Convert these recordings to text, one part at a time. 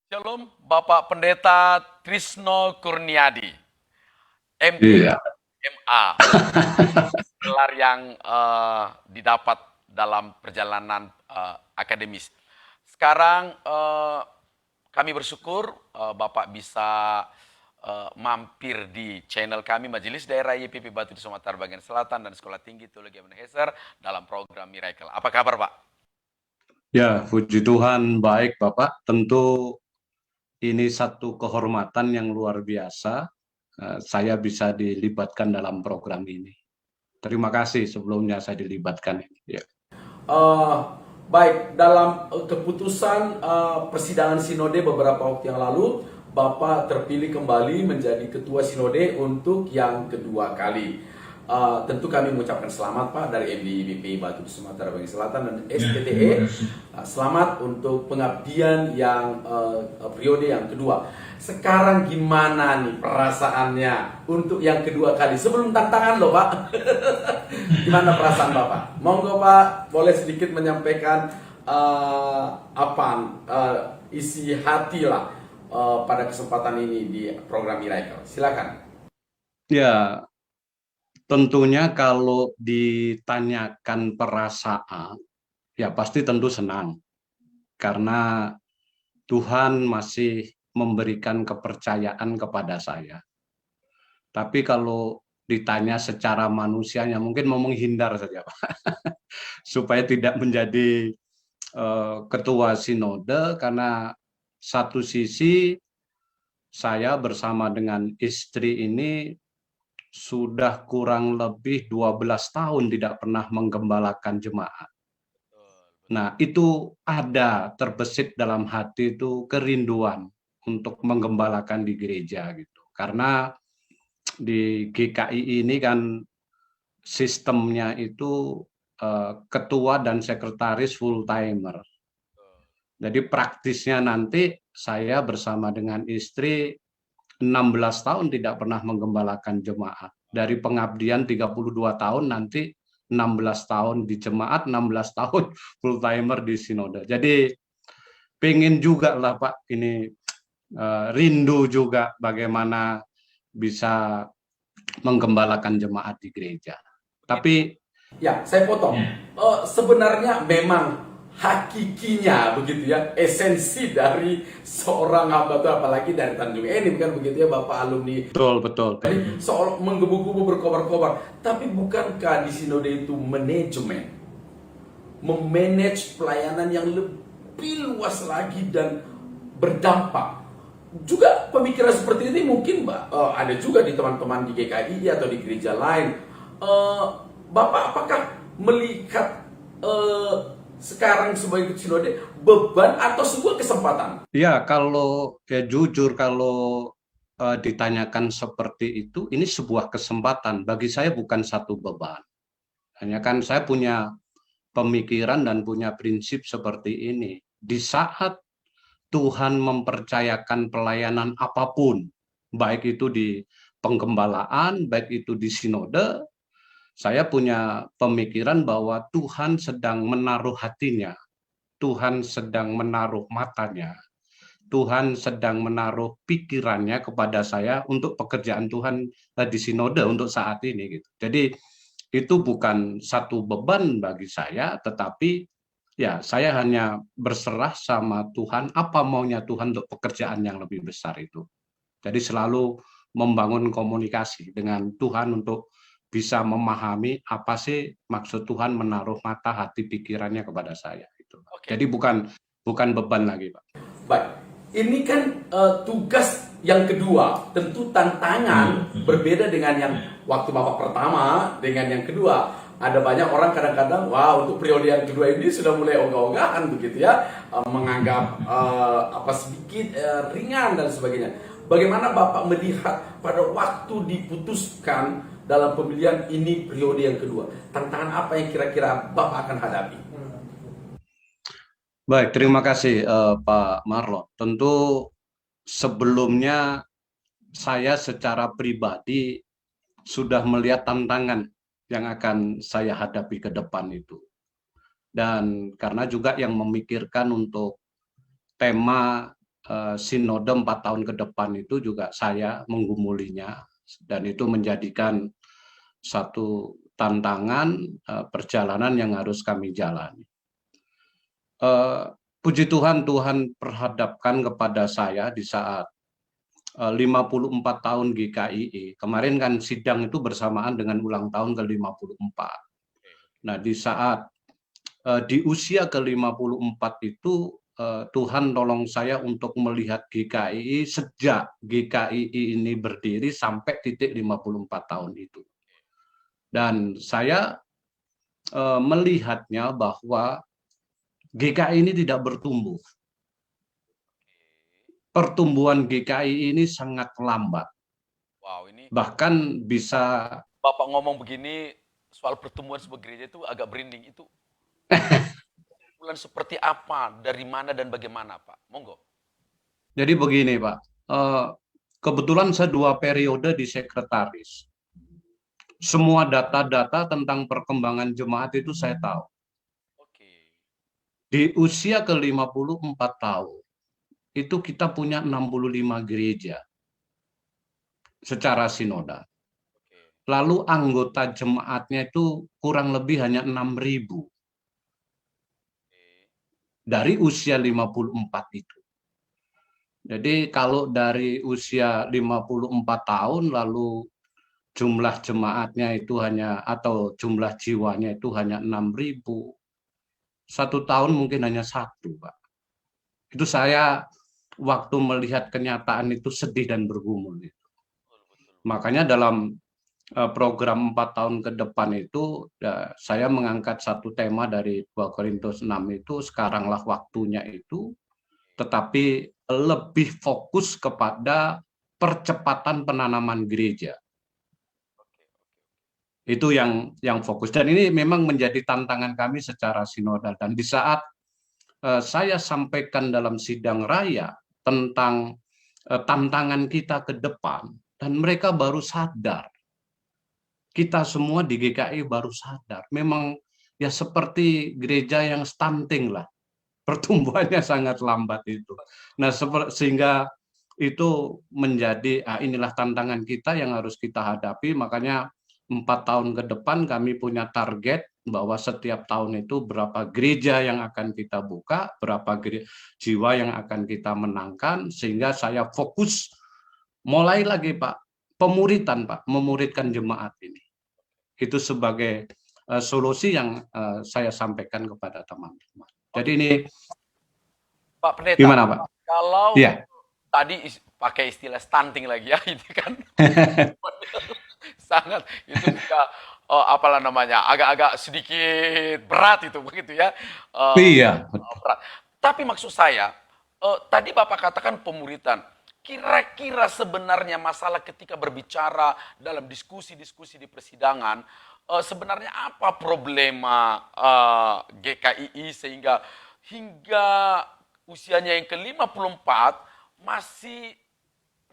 Shalom, Bapak Pendeta Trisno Kurniadi, MD, Iya. MA, gelar yang didapat dalam perjalanan akademis. Sekarang kami bersyukur Bapak bisa mampir di channel kami Majelis Daerah YPP Batu di Sumatera Bagian Selatan dan Sekolah Tinggi Teologi Ebenezer dalam program Miracle. Apa kabar, Pak? Ya, puji Tuhan baik Bapak. Tentu ini satu kehormatan yang luar biasa. Saya bisa dilibatkan dalam program ini. Terima kasih sebelumnya saya dilibatkan ini. Ya. Eh, Baik, dalam keputusan persidangan sinode beberapa waktu yang lalu, Bapak terpilih kembali menjadi ketua sinode untuk yang kedua kali. Tentu kami mengucapkan selamat Pak dari MDIBP Batu di Sumatera Bagian Selatan dan SPTE. Selamat untuk pengabdian yang periode yang kedua. Sekarang gimana nih perasaannya untuk yang kedua kali? Sebelum tantangan loh Pak. Gimana perasaan Bapak? Monggo Pak, boleh sedikit menyampaikan isi hati lah pada kesempatan ini di program Miracle. Silakan. Ya, tentunya kalau ditanyakan perasaan, ya pasti tentu senang. Karena Tuhan masih memberikan kepercayaan kepada saya. Tapi kalau ditanya secara manusianya, mungkin mau menghindar saja, Pak. Supaya tidak menjadi ketua sinode, karena satu sisi saya bersama dengan istri ini sudah kurang lebih 12 tahun tidak pernah menggembalakan jemaat. Nah, itu ada terbesit dalam hati itu kerinduan untuk menggembalakan di gereja gitu. Karena di GKI ini kan sistemnya itu ketua dan sekretaris full timer. Jadi praktisnya nanti saya bersama dengan istri 16 tahun tidak pernah menggembalakan jemaat. Dari pengabdian 32 tahun nanti 16 tahun di jemaat, 16 tahun full timer di sinode. Jadi pengen juga lah Pak, ini rindu juga bagaimana bisa menggembalakan jemaat di gereja. Tapi Ya, saya potong. Sebenarnya memang hakikinya begitu ya, esensi dari seorang hamba itu apalagi dari Tanjung Enim kan begitu ya Bapak alumni. betul betul. Jadi soal menggebu-gebu berkobar-kobar, tapi bukankah di sinode itu manajemen, memanage pelayanan yang lebih luas lagi dan berdampak. Juga pemikiran seperti ini mungkin ada juga di teman-teman di GKI atau di gereja lain. Bapak apakah melihat sekarang sebagai sinode beban atau sebuah kesempatan? Ya, kalau ya jujur kalau ditanyakan seperti itu, ini sebuah kesempatan. Bagi saya bukan satu beban. Hanya kan saya punya pemikiran dan punya prinsip seperti ini. Di saat Tuhan mempercayakan pelayanan apapun, baik itu di penggembalaan, baik itu di sinode, saya punya pemikiran bahwa Tuhan sedang menaruh hatinya, Tuhan sedang menaruh matanya, Tuhan sedang menaruh pikirannya kepada saya untuk pekerjaan Tuhan di sinode untuk saat ini gitu. Jadi itu bukan satu beban bagi saya, tetapi ya saya hanya berserah sama Tuhan apa maunya Tuhan untuk pekerjaan yang lebih besar itu. Jadi selalu membangun komunikasi dengan Tuhan untuk bisa memahami apa sih maksud Tuhan menaruh mata hati pikirannya kepada saya itu. Oke. Jadi bukan beban lagi, Pak. Baik, ini kan tugas yang kedua, tentu tantangan berbeda dengan yang waktu Bapak pertama dengan yang kedua. Ada banyak orang kadang-kadang, wah untuk periode yang kedua ini sudah mulai ogah-ogahan begitu ya, menganggap apa sedikit ringan dan sebagainya. Bagaimana Bapak melihat pada waktu diputuskan dalam pemilihan ini periode yang kedua? Tantangan apa yang kira-kira Bapak akan hadapi? Baik, terima kasih Pak Marlon. Tentu sebelumnya saya secara pribadi sudah melihat tantangan yang akan saya hadapi ke depan itu. Dan karena juga yang memikirkan untuk tema sinode 4 tahun ke depan itu juga saya menggumulinya, dan itu menjadikan satu tantangan perjalanan yang harus kami jalani. Puji Tuhan, Tuhan perhadapkan kepada saya di saat 54 tahun GKII. Kemarin kan sidang itu bersamaan dengan ulang tahun ke-54. Nah, di saat di usia ke-54 itu Tuhan tolong saya untuk melihat GKII sejak GKII ini berdiri sampai titik 54 tahun itu. Dan saya melihatnya bahwa GKI ini tidak bertumbuh. Pertumbuhan GKI ini sangat lambat. Wow, ini Bahkan bisa Bapak ngomong begini soal pertumbuhan sebuah gereja itu agak merinding. Itu bulan seperti apa, dari mana dan bagaimana, Pak? Monggo. jadi begini, Pak. Kebetulan saya 2 periode di sekretaris. Semua data-data tentang perkembangan jemaat itu saya tahu. Oke. Di usia ke-54 tahun, itu kita punya 65 gereja secara sinodal. Oke. Lalu anggota jemaatnya itu kurang lebih hanya 6.000 dari usia 54 itu. Jadi kalau dari usia 54 tahun lalu jumlah jemaatnya itu hanya, atau jumlah jiwanya itu hanya 6.000, 1 tahun mungkin hanya 1, Pak. Itu saya waktu melihat kenyataan itu sedih dan bergumul. Betul, betul. Makanya dalam program 4 tahun ke depan itu ya, saya mengangkat satu tema dari 2 Korintus 6 itu, sekaranglah waktunya itu, tetapi lebih fokus kepada percepatan penanaman gereja. Itu yang fokus, dan ini memang menjadi tantangan kami secara sinodal. Dan di saat saya sampaikan dalam sidang raya tentang tantangan kita ke depan, dan mereka baru sadar, kita semua di GKI baru sadar, memang ya seperti gereja yang stunting lah, pertumbuhannya sangat lambat itu. Nah, sehingga itu menjadi inilah tantangan kita yang harus kita hadapi. Makanya 4 tahun ke depan kami punya target bahwa setiap tahun itu berapa gereja yang akan kita buka, berapa jiwa yang akan kita menangkan, sehingga saya fokus mulai lagi, Pak, pemuritan, Pak, memuridkan jemaat ini. Itu sebagai solusi yang saya sampaikan kepada teman-teman. Jadi ini Pak Pendeta, gimana, Pak? kalau Iya. tadi pakai istilah stunting lagi ya, itu kan sangat itu juga apalah namanya, agak-agak sedikit berat itu begitu ya. Iya. Berat. Tapi maksud saya, tadi Bapak katakan pemuritan. Kira-kira sebenarnya masalah ketika berbicara dalam diskusi-diskusi di persidangan, sebenarnya apa problema GKII sehingga hingga usianya yang ke-54 masih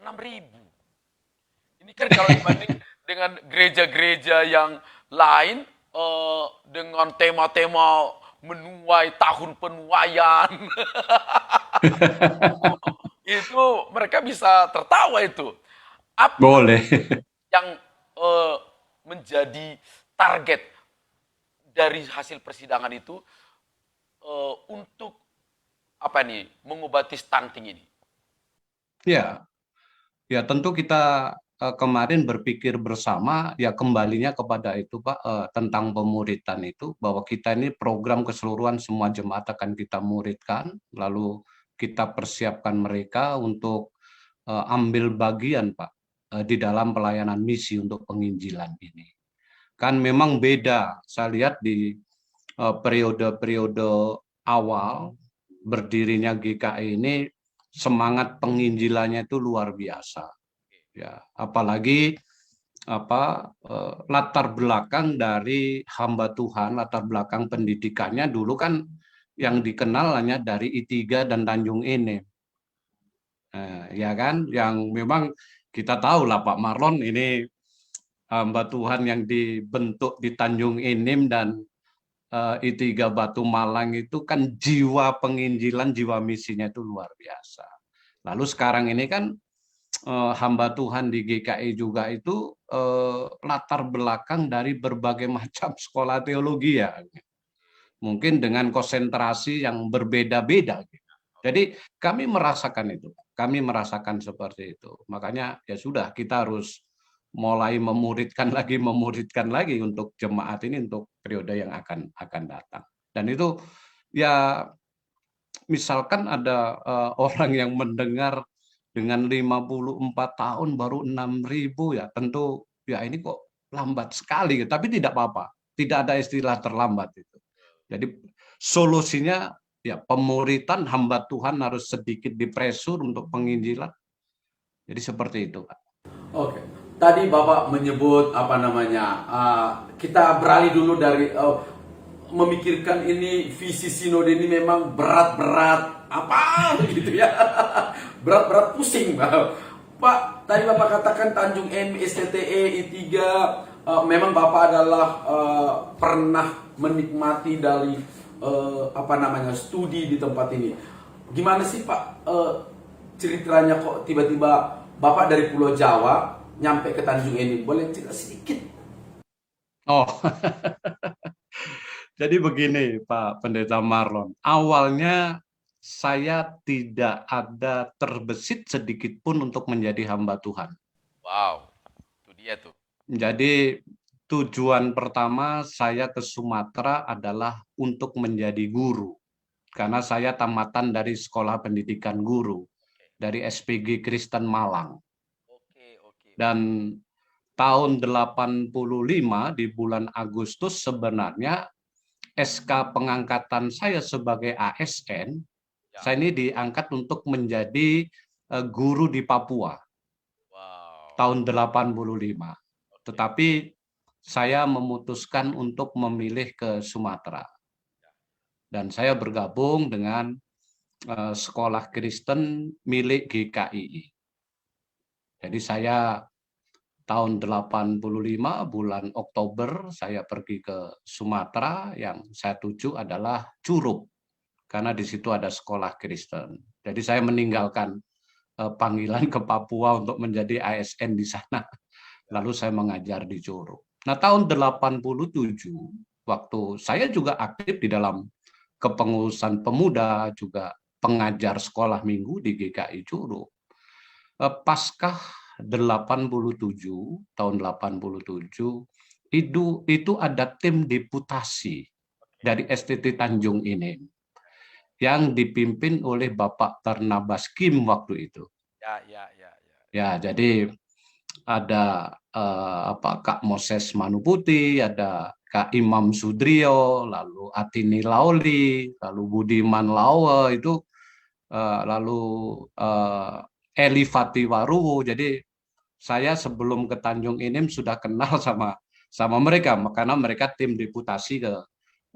6.000. Ini kan kalau dibanding dengan gereja-gereja yang lain dengan tema-tema menuai tahun penuaian. Itu mereka bisa tertawa itu. Apa Boleh. yang menjadi target dari hasil persidangan itu untuk apa nih, mengobati stunting ini? Ya, ya tentu kita kemarin berpikir bersama, ya kembalinya kepada itu, Pak, tentang pemuritan itu, bahwa kita ini program keseluruhan semua jemaat akan kita muridkan, lalu kita persiapkan mereka untuk ambil bagian, Pak, di dalam pelayanan misi untuk penginjilan ini. Kan memang beda, saya lihat di periode-periode awal berdirinya GKI ini, semangat penginjilannya itu luar biasa. Ya, apalagi latar belakang dari hamba Tuhan, latar belakang pendidikannya dulu kan yang dikenal hanya dari I3 dan Tanjung Enim. Ya kan, yang memang kita tahu lah Pak Marlon ini hamba Tuhan yang dibentuk di Tanjung Enim dan I3 Batu Malang itu kan jiwa penginjilan, jiwa misinya itu luar biasa. Lalu sekarang ini kan hamba Tuhan di GKI juga itu latar belakang dari berbagai macam sekolah teologi ya. Mungkin dengan konsentrasi yang berbeda-beda. Jadi kami merasakan itu. Kami merasakan seperti itu. Makanya ya sudah, kita harus mulai memuridkan lagi untuk jemaat ini untuk periode yang akan datang. Dan itu ya, misalkan ada orang yang mendengar dengan 54 tahun baru 6.000, ya tentu ya ini kok lambat sekali, tapi tidak apa-apa. Tidak ada istilah terlambat itu. Jadi solusinya ya pemuritan, hamba Tuhan harus sedikit dipresur untuk penginjilan. Jadi seperti itu, Pak. Oke, tadi Bapak menyebut apa namanya? Kita beralih dulu dari memikirkan ini visi sinode ini memang berat-berat apa gitu ya, berat-berat pusing, Pak. Tadi Bapak katakan Tanjung Enim, STTE, I3, memang Bapak adalah pernah menikmati dari apa namanya studi di tempat ini. Gimana sih Pak ceritanya kok tiba-tiba Bapak dari Pulau Jawa nyampe ke Tanjung Enim? Boleh cerita sedikit? Oh, jadi begini Pak Pendeta Marlon, awalnya saya tidak ada terbesit sedikit pun untuk menjadi hamba Tuhan. Wow, itu dia tuh. Jadi tujuan pertama saya ke Sumatera adalah untuk menjadi guru. Karena saya tamatan dari Sekolah Pendidikan Guru, dari SPG Kristen Malang. Oke. Dan tahun 85 di bulan Agustus sebenarnya SK pengangkatan saya sebagai ASN, Ya. saya ini diangkat untuk menjadi guru di Papua Wow. tahun 85. Tetapi saya memutuskan untuk memilih ke Sumatera. Dan saya bergabung dengan sekolah Kristen milik GKI. Jadi saya tahun 85 bulan Oktober saya pergi ke Sumatera, yang saya tuju adalah Curup karena di situ ada sekolah Kristen. Jadi saya meninggalkan panggilan ke Papua untuk menjadi ASN di sana. Lalu saya mengajar di Curup. Nah, tahun 87 waktu saya juga aktif di dalam kepengurusan pemuda, juga pengajar sekolah minggu di GKI Curup. Paskah 87, tahun 87, itu ada tim deputasi dari STT Tanjung Enim yang dipimpin oleh Bapak Barnabas Kim waktu itu. Ya. Ya, jadi ada Kak Moses Manuputi, ada Kak Imam Sudrio, lalu Atini Laoli, lalu Budiman Lawe itu, lalu Eli Fatiwaruwo. Jadi saya sebelum ke Tanjung Enim sudah kenal sama mereka karena mereka tim deputasi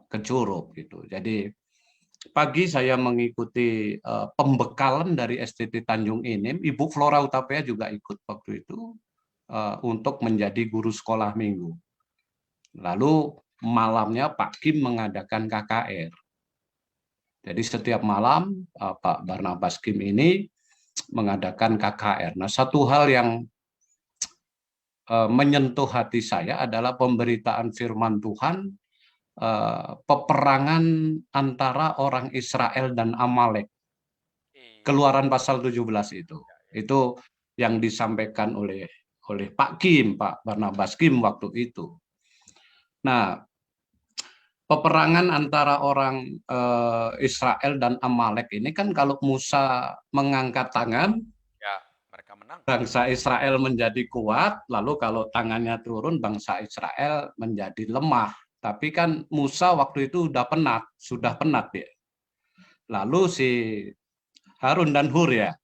ke Curup gitu. Jadi pagi saya mengikuti pembekalan dari STT Tanjung Enim. Ibu Flora Utapea juga ikut waktu itu untuk menjadi guru sekolah minggu. Lalu malamnya Pak Kim mengadakan KKR. Jadi setiap malam Pak Barnabas Kim ini mengadakan KKR. Nah, satu hal yang menyentuh hati saya adalah pemberitaan firman Tuhan, peperangan antara orang Israel dan Amalek. Keluaran pasal 17 itu. Itu yang disampaikan oleh Pak Kim, Pak Barnabas Kim waktu itu. Nah, peperangan antara orang Israel dan Amalek ini kan kalau Musa mengangkat tangan, Ya, mereka menang. bangsa Israel menjadi kuat, lalu kalau tangannya turun, bangsa Israel menjadi lemah. Tapi kan Musa waktu itu sudah penat ya. Lalu si Harun dan Hur ya,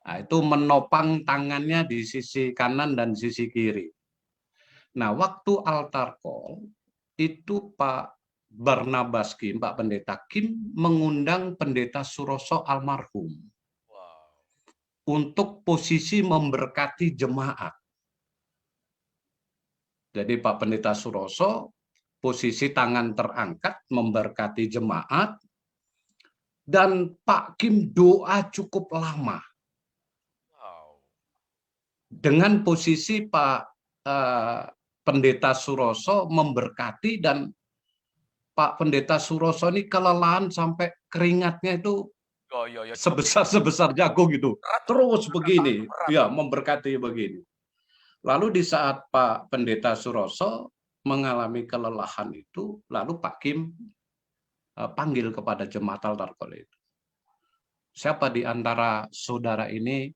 nah, itu menopang tangannya di sisi kanan dan sisi kiri. Nah, waktu altar call, itu Pak Barnabas Kim, Pak Pendeta Kim, mengundang Pendeta Suroso almarhum untuk posisi memberkati jemaat. Jadi Pak Pendeta Suroso posisi tangan terangkat memberkati jemaat, dan Pak Kim doa cukup lama. dengan posisi Pak Pendeta Suroso memberkati, dan Pak Pendeta Suroso ini kelelahan sampai keringatnya itu Yo, yo, yo, capek. sebesar jagung gitu. Berat, Terus Kata itu begini, berat. ya memberkati begini. Lalu di saat Pak Pendeta Suroso mengalami kelelahan itu, lalu Pak Kim panggil kepada jemaat altar call itu. Siapa di antara saudara ini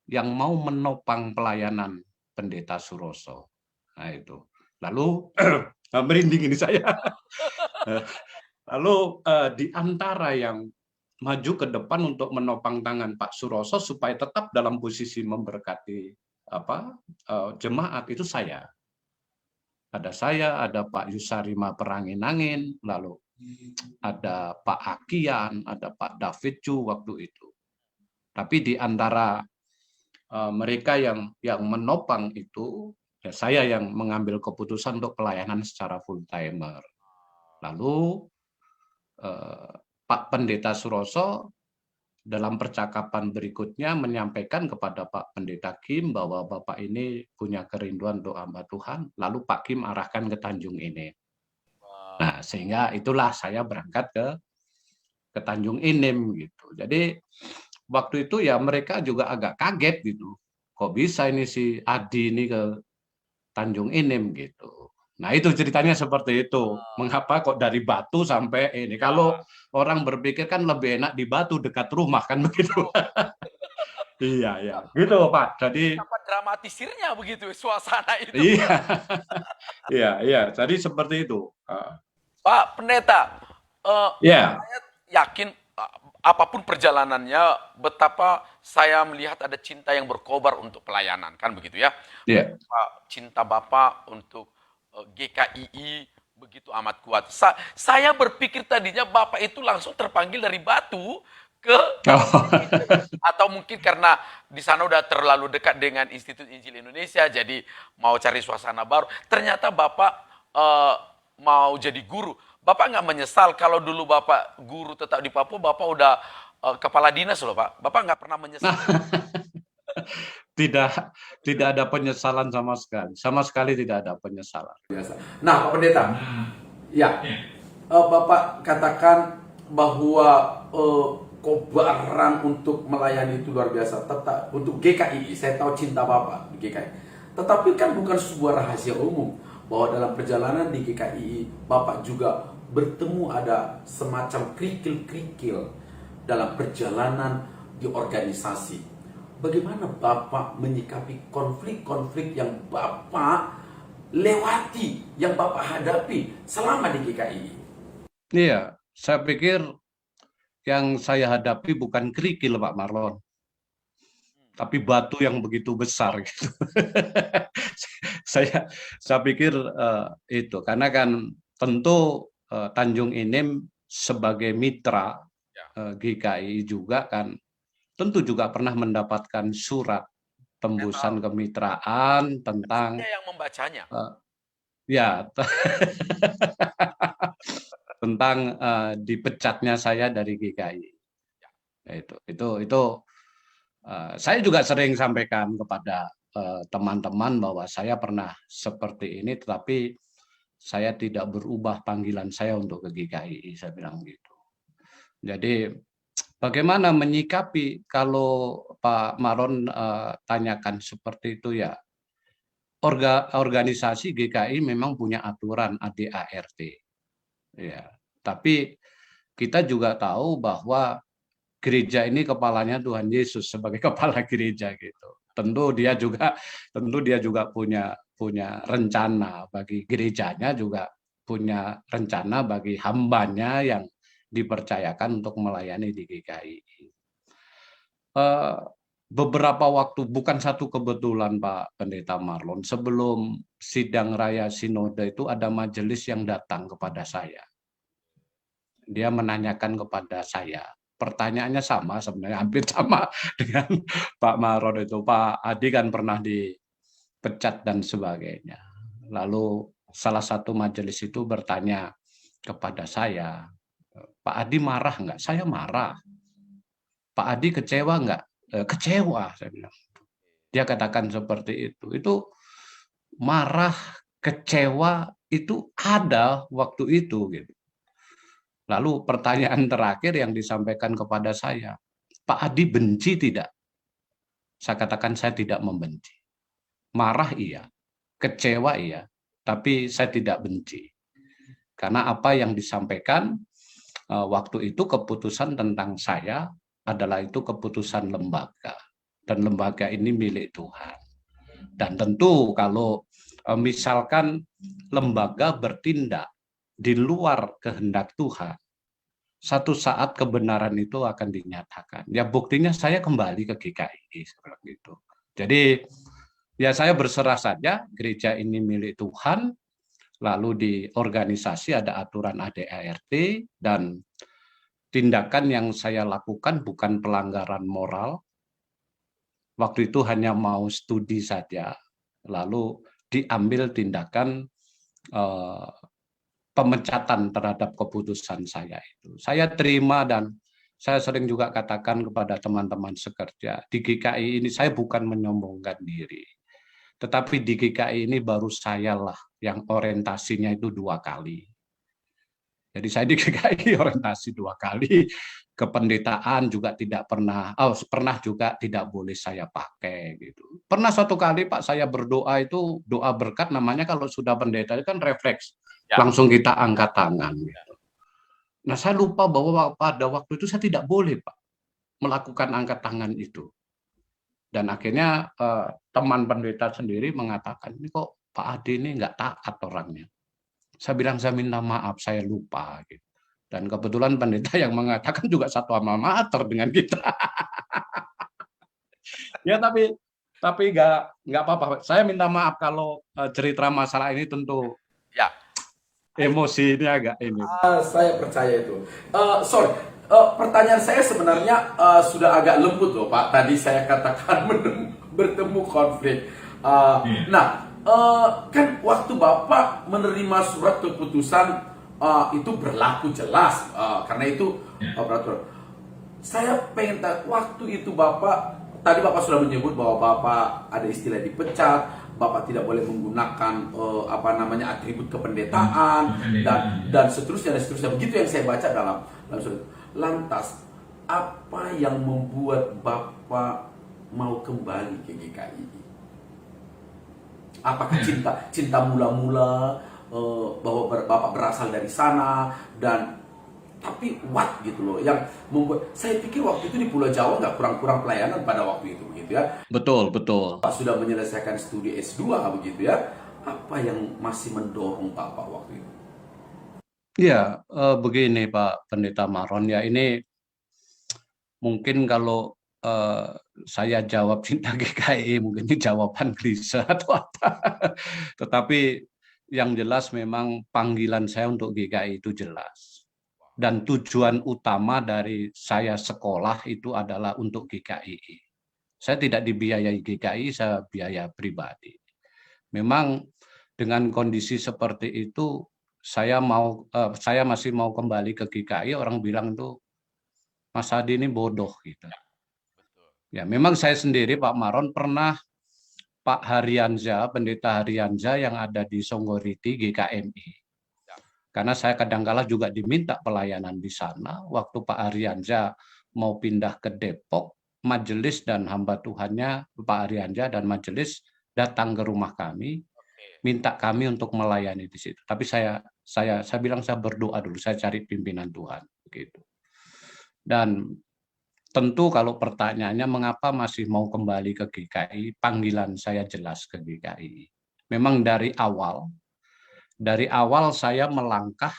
yang mau menopang pelayanan Pendeta Suroso? Nah itu. Lalu merinding ini saya. Lalu di antara yang maju ke depan untuk menopang tangan Pak Suroso supaya tetap dalam posisi memberkati jemaat itu saya. Ada saya, ada Pak Yusarima Perangin-angin, lalu ada Pak Akian, ada Pak David Chu waktu itu. Tapi di antara mereka yang menopang itu, ya saya yang mengambil keputusan untuk pelayanan secara full timer. Lalu Pak Pendeta Suroso dalam percakapan berikutnya menyampaikan kepada Pak Pendeta Kim bahwa Bapak ini punya kerinduan untuk hamba Tuhan. Lalu Pak Kim arahkan ke Tanjung Inem. Nah, sehingga itulah saya berangkat ke Tanjung Inem gitu. Jadi waktu itu ya mereka juga agak kaget gitu. Kok bisa ini si Adi ini ke Tanjung Inem gitu. Nah itu ceritanya seperti itu. Mengapa kok dari Batu sampai ini? Kalau orang berpikir kan lebih enak di Batu dekat rumah kan begitu. Iya ya, gitu Pak. Jadi Apa dramatisirnya begitu suasana itu. iya, iya. Jadi seperti itu. Pak Pendeta, Ya, saya yakin apapun perjalanannya, betapa saya melihat ada cinta yang berkobar untuk pelayanan, kan begitu ya? ya. Cinta Bapak untuk GKII begitu amat kuat. Saya berpikir tadinya Bapak itu langsung terpanggil dari Batu ke atau mungkin karena di sana udah terlalu dekat dengan Institut Injil Indonesia, jadi mau cari suasana baru. Ternyata Bapak mau jadi guru. Bapak nggak menyesal kalau dulu Bapak guru tetap di Papua, Bapak udah kepala dinas loh Pak. Bapak nggak pernah menyesal. Tidak ada penyesalan sama sekali tidak ada penyesalan. Biasa. Nah, Pak Pendeta, ya, Bapak katakan bahwa kobaran untuk melayani itu luar biasa. Tetap untuk GKI, saya tahu cinta Bapak di GKI. Tetapi kan bukan sebuah rahasia umum bahwa dalam perjalanan di GKI, Bapak juga bertemu ada semacam kerikil-kerikil dalam perjalanan di organisasi. Bagaimana Bapak menyikapi konflik-konflik yang Bapak lewati, yang Bapak hadapi selama di GKI? Iya, saya pikir yang saya hadapi bukan kerikil Pak Marlon, tapi batu yang begitu besar gitu. saya pikir itu karena kan tentu Tanjung Inem sebagai mitra GKI juga kan tentu juga pernah mendapatkan surat tembusan kemitraan tentang Saya yang membacanya. ya tentang dipecatnya saya dari GKI. Itu saya juga sering sampaikan kepada teman-teman bahwa saya pernah seperti ini, tetapi saya tidak berubah panggilan saya untuk ke GKI, saya bilang gitu. Jadi bagaimana menyikapi kalau Pak Maron tanyakan seperti itu ya, organisasi GKI memang punya aturan ADART. Ya, tapi kita juga tahu bahwa gereja ini kepalanya Tuhan Yesus sebagai kepala gereja gitu. Tentu dia juga punya rencana bagi gerejanya, juga punya rencana bagi hambanya yang dipercayakan untuk melayani di GKI. Beberapa waktu, bukan satu kebetulan Pak Pendeta Marlon, sebelum sidang raya sinode itu ada majelis yang datang kepada saya. Dia menanyakan kepada saya, pertanyaannya sama sebenarnya, hampir sama dengan Pak Marlon itu. Pak Adi kan pernah dipecat dan sebagainya. Lalu salah satu majelis itu bertanya kepada saya, Pak Adi marah nggak? Saya marah. Pak Adi kecewa nggak? Kecewa, saya bilang. Dia katakan seperti itu. Itu marah, kecewa itu ada waktu itu gitu. Lalu pertanyaan terakhir yang disampaikan kepada saya, Pak Adi benci tidak? Saya katakan saya tidak membenci. Marah iya, kecewa iya, tapi saya tidak benci. Karena apa yang disampaikan waktu itu keputusan tentang saya adalah itu keputusan lembaga. Dan lembaga ini milik Tuhan. Dan tentu kalau misalkan lembaga bertindak di luar kehendak Tuhan, satu saat kebenaran itu akan dinyatakan. Ya buktinya saya kembali ke GKI seperti itu. Jadi ya saya berserah saja, gereja ini milik Tuhan, lalu di organisasi ada aturan ADART, dan tindakan yang saya lakukan bukan pelanggaran moral. Waktu itu hanya mau studi saja, lalu diambil tindakan pemecatan terhadap keputusan saya itu. Saya terima dan saya sering juga katakan kepada teman-teman sekerja, di GKI ini saya bukan menyombongkan diri. Tetapi di GKI ini baru saya lah yang orientasinya itu 2 kali. Jadi saya di GKI orientasi 2 kali, kependetaan juga tidak pernah, pernah juga tidak boleh saya pakai gitu. Pernah suatu kali Pak saya berdoa itu doa berkat, namanya kalau sudah pendeta itu kan refleks, Ya. langsung kita angkat tangan gitu. Nah saya lupa bahwa pada waktu itu saya tidak boleh Pak melakukan angkat tangan itu. Dan akhirnya teman pendeta sendiri mengatakan, ini kok Pak Adi ini nggak taat orangnya. Saya bilang saya minta maaf, saya lupa gitu. Dan kebetulan pendeta yang mengatakan juga satu alma mater dengan kita. Ya tapi nggak apa-apa. Saya minta maaf kalau cerita masalah ini tentu Ya, emosi ini agak ini. Saya percaya itu. Sorry, pertanyaan saya sebenarnya sudah agak lembut loh Pak. Tadi saya katakan bertemu konflik. Kan waktu Bapak menerima surat keputusan itu berlaku jelas, karena itu peraturan. Saya pengen tahu, waktu itu tadi Bapak sudah menyebut bahwa Bapak ada istilah dipecat, Bapak tidak boleh menggunakan atribut kependetaan dan seterusnya dan seterusnya. Begitu yang saya baca dalam surat. Lantas apa yang membuat Bapak mau kembali ke GKI? Apakah cinta mula-mula bahwa Bapak berasal dari sana, dan tapi what gitu loh yang membuat saya pikir waktu itu di Pulau Jawa nggak kurang-kurang pelayanan pada waktu itu begitu ya. Betul. Pak sudah menyelesaikan studi S2 begitu ya. Apa yang masih mendorong Bapak waktu itu? Ya, begini Pak Pendeta Maron, ya ini mungkin kalau saya jawab cinta GKI, mungkin ini jawaban klise atau apa. Tetapi yang jelas memang panggilan saya untuk GKI itu jelas. Dan tujuan utama dari saya sekolah itu adalah untuk GKI. Saya tidak dibiayai GKI, saya biaya pribadi. Memang dengan kondisi seperti itu, saya masih mau kembali ke GKI, orang bilang tuh Mas Adi ini bodoh gitu. Ya, memang saya sendiri Pak Maron pernah Pak Haryanza, Pendeta Haryanza yang ada di Songgoriti GKMI. Karena saya kadang-kala juga diminta pelayanan di sana. Waktu Pak Haryanza mau pindah ke Depok, majelis dan hamba Tuhannya Pak Haryanza dan majelis datang ke rumah kami, minta kami untuk melayani di situ. Tapi saya bilang saya berdoa dulu, saya cari pimpinan Tuhan gitu. Dan tentu kalau pertanyaannya mengapa masih mau kembali ke GKI, panggilan saya jelas ke GKI. Memang dari awal saya melangkah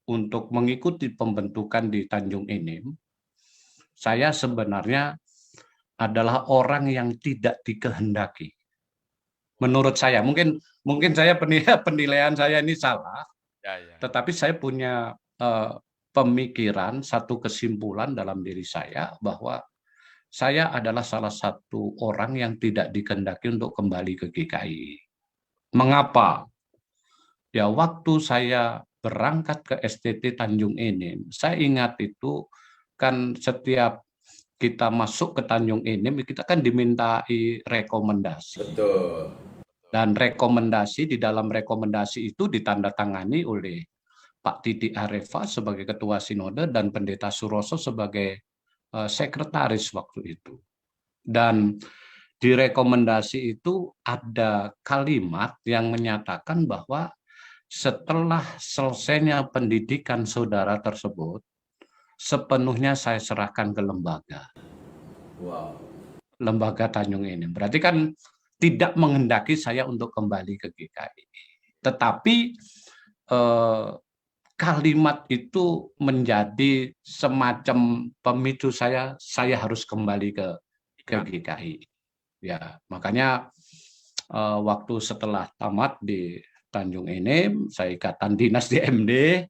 untuk mengikuti pembentukan di Tanjung Enim. Saya sebenarnya adalah orang yang tidak dikehendaki. Menurut saya, mungkin saya penilaian saya ini salah, tetapi saya punya pemikiran, satu kesimpulan dalam diri saya bahwa saya adalah salah satu orang yang tidak dikehendaki untuk kembali ke GKI. Mengapa? Ya, waktu saya berangkat ke STT Tanjung Enim, saya ingat itu kan setiap kita masuk ke Tanjung Enim, kita kan dimintai rekomendasi. Betul. Dan rekomendasi, di dalam rekomendasi itu ditandatangani oleh Pak Titi Arefa sebagai Ketua Sinode dan Pendeta Suroso sebagai sekretaris waktu itu. Dan di rekomendasi itu ada kalimat yang menyatakan bahwa setelah selesainya pendidikan saudara tersebut, sepenuhnya saya serahkan ke Wow. lembaga Tanjung Enim. Berarti kan tidak menghendaki saya untuk kembali ke GKI. Tetapi kalimat itu menjadi semacam pemicu saya harus kembali ke GKI. Ya, makanya waktu setelah tamat di Tanjung Enim, saya ikatan dinas di MD,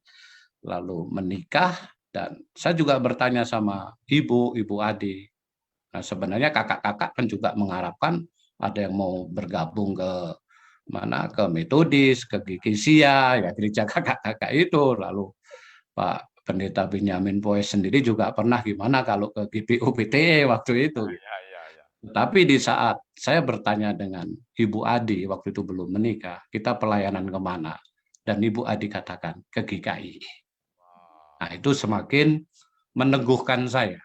lalu menikah, dan saya juga bertanya sama ibu Adi. Nah, sebenarnya kakak-kakak kan juga mengharapkan ada yang mau bergabung ke Metodis, ke GKSIA, ya gereja kakak-kakak itu. Lalu Pak Pendeta Benyamin Poes sendiri juga pernah gimana kalau ke GPU PTE waktu itu. Tapi di saat saya bertanya dengan Ibu Adi, waktu itu belum menikah, kita pelayanan kemana? Dan Ibu Adi katakan, ke GKI. Nah, itu semakin meneguhkan saya.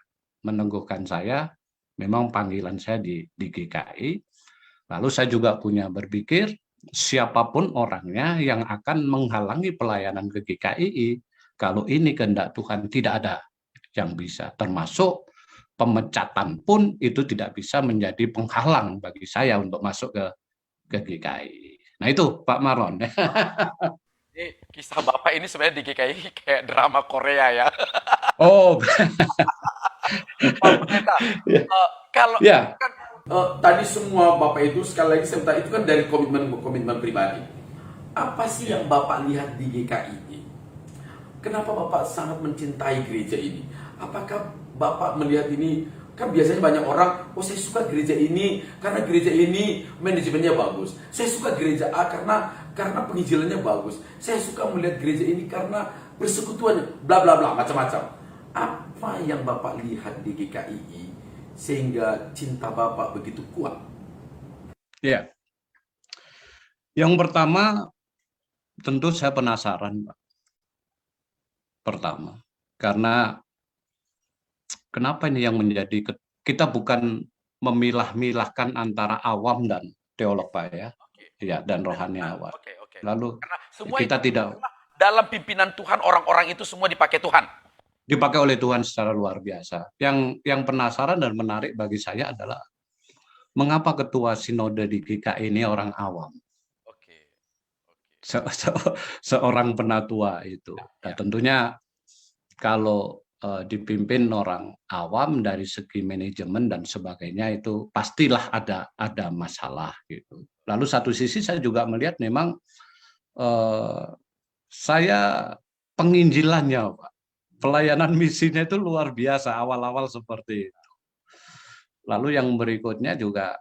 Memang panggilan saya di GKI. Lalu saya juga punya berpikir, siapapun orangnya yang akan menghalangi pelayanan ke GKI, kalau ini kehendak Tuhan tidak ada yang bisa, termasuk pemecatan pun itu tidak bisa menjadi penghalang bagi saya untuk masuk ke GKI. Nah itu Pak Marlon. Kisah Bapak ini sebenarnya di GKI kayak drama Korea ya. Oh, Pak Pendeta, kalau ya. kan Tadi semua Bapak itu sekali lagi saya minta itu kan dari komitmen pribadi. Apa sih yang Bapak lihat di GKI ini? Kenapa Bapak sangat mencintai gereja ini? Apakah Bapak melihat ini, kan biasanya banyak orang, oh saya suka gereja ini karena gereja ini manajemennya bagus. Saya suka gereja A karena penginjilannya bagus. Saya suka melihat gereja ini karena persekutuannya, bla bla bla, macam-macam. Apa yang Bapak lihat di GKI sehingga cinta Bapak begitu kuat? Ya. Yang pertama, tentu saya penasaran, Pak. Pertama, karena kenapa ini yang menjadi, kita bukan memilah-milahkan antara awam dan teolog, Pak, ya. Ya, dan rohani awam. Lalu karena semua kita itu tidak dalam pimpinan Tuhan, orang-orang itu semua dipakai Tuhan. dipakai oleh Tuhan secara luar biasa. Yang penasaran dan menarik bagi saya adalah mengapa ketua sinode di GKI ini orang awam, seorang penatua itu. Nah, tentunya kalau dipimpin orang awam dari segi manajemen dan sebagainya itu pastilah ada masalah gitu. Lalu satu sisi saya juga melihat memang saya penginjilannya, Pak. Pelayanan misinya itu luar biasa awal-awal seperti itu. Lalu yang berikutnya juga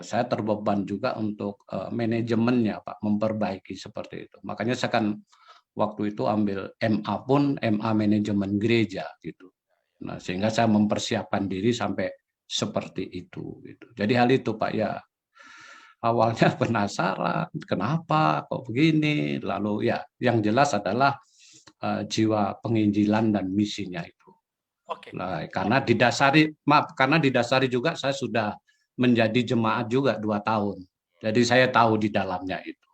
saya terbeban juga untuk manajemennya, Pak, memperbaiki seperti itu. Makanya saya kan waktu itu ambil MA pun MA manajemen gereja gitu. Nah, sehingga saya mempersiapkan diri sampai seperti itu gitu. Jadi hal itu, Pak, ya awalnya penasaran, kenapa kok begini? Lalu ya yang jelas adalah jiwa penginjilan dan misinya itu. Nah, karena didasari juga saya sudah menjadi jemaat juga 2 tahun. Jadi saya tahu di dalamnya itu.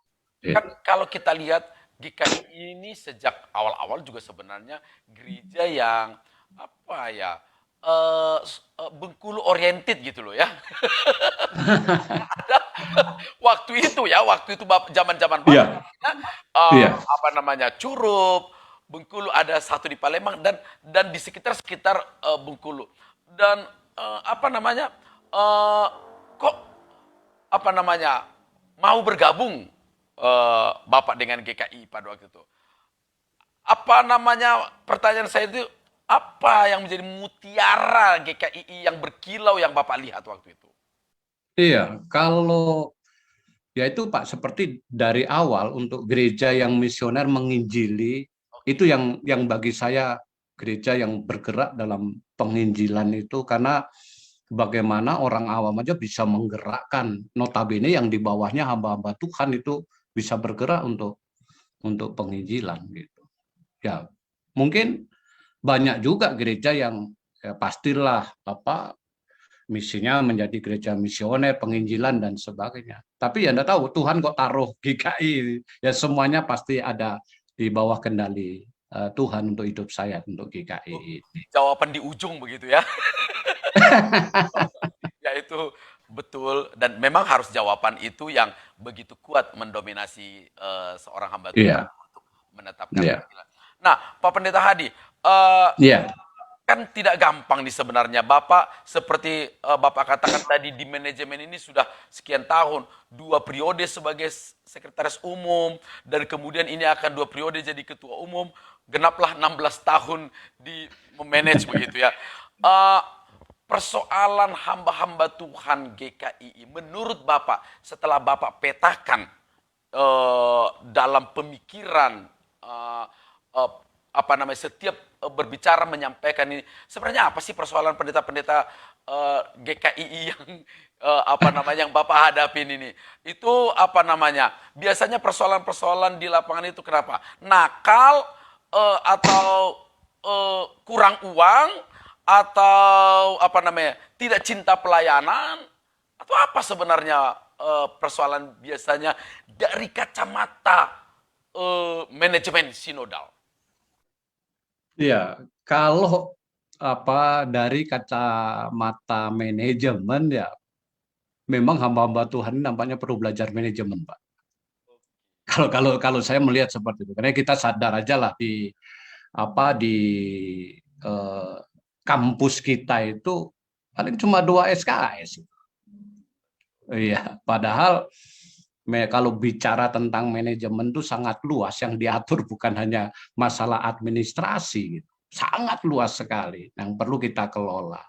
Kan kalau kita lihat GKI ini sejak awal-awal juga sebenarnya gereja yang apa ya, Bengkulu oriented gitu loh ya. waktu itu zaman-zaman Iya. apa namanya, Curup, Bengkulu, ada satu di Palembang dan di sekitar Bengkulu. Dan apa namanya, kok apa namanya, mau bergabung Bapak dengan GKI pada waktu itu. Apa namanya, pertanyaan saya itu, apa yang menjadi mutiara GKI yang berkilau yang Bapak lihat waktu itu? Iya, kalau ya itu Pak, seperti dari awal untuk gereja yang misioner menginjili, itu yang bagi saya gereja yang bergerak dalam penginjilan itu, karena bagaimana orang awam aja bisa menggerakkan, notabene yang di bawahnya hamba-hamba Tuhan itu bisa bergerak untuk penginjilan gitu. Ya, mungkin banyak juga gereja yang ya pastilah misinya menjadi gereja misioner, penginjilan dan sebagainya. Tapi ya Anda tahu Tuhan kok taruh GKI, ya semuanya pasti ada di bawah kendali Tuhan untuk hidup saya, untuk GKI Oh, ini. jawaban di ujung begitu ya. Ya itu betul, dan memang harus jawaban itu yang begitu kuat mendominasi seorang hamba Tuhan Iya, untuk menetapkan iya, panggilan. Nah, Pak Pendeta Hadi, iya, kan tidak gampang nih sebenarnya. Bapak seperti Bapak katakan tadi, di manajemen ini sudah sekian tahun, 2 periode sebagai sekretaris umum, dan kemudian ini akan 2 periode jadi ketua umum, genaplah 16 tahun di memanage begitu ya. Eh, Persoalan hamba-hamba Tuhan GKI, menurut Bapak setelah Bapak petakan dalam pemikiran, eh, eh, apa namanya, setiap berbicara menyampaikan ini, sebenarnya apa sih persoalan pendeta-pendeta GKI yang apa namanya, yang Bapak hadapin ini? Itu apa namanya? Biasanya persoalan-persoalan di lapangan itu kenapa? Nakal, atau kurang uang, atau apa namanya, tidak cinta pelayanan, atau apa sebenarnya persoalan biasanya dari kacamata manajemen sinodal? iya. Kalau dari kacamata manajemen ya, memang hamba-hamba Tuhan ini nampaknya perlu belajar manajemen, Pak. Kalau saya melihat seperti itu, karena kita sadar aja lah di eh, kampus kita itu paling cuma 2 SKS. Iya, padahal kalau bicara tentang manajemen itu sangat luas, yang diatur bukan hanya masalah administrasi, gitu. Sangat luas sekali yang perlu kita kelola.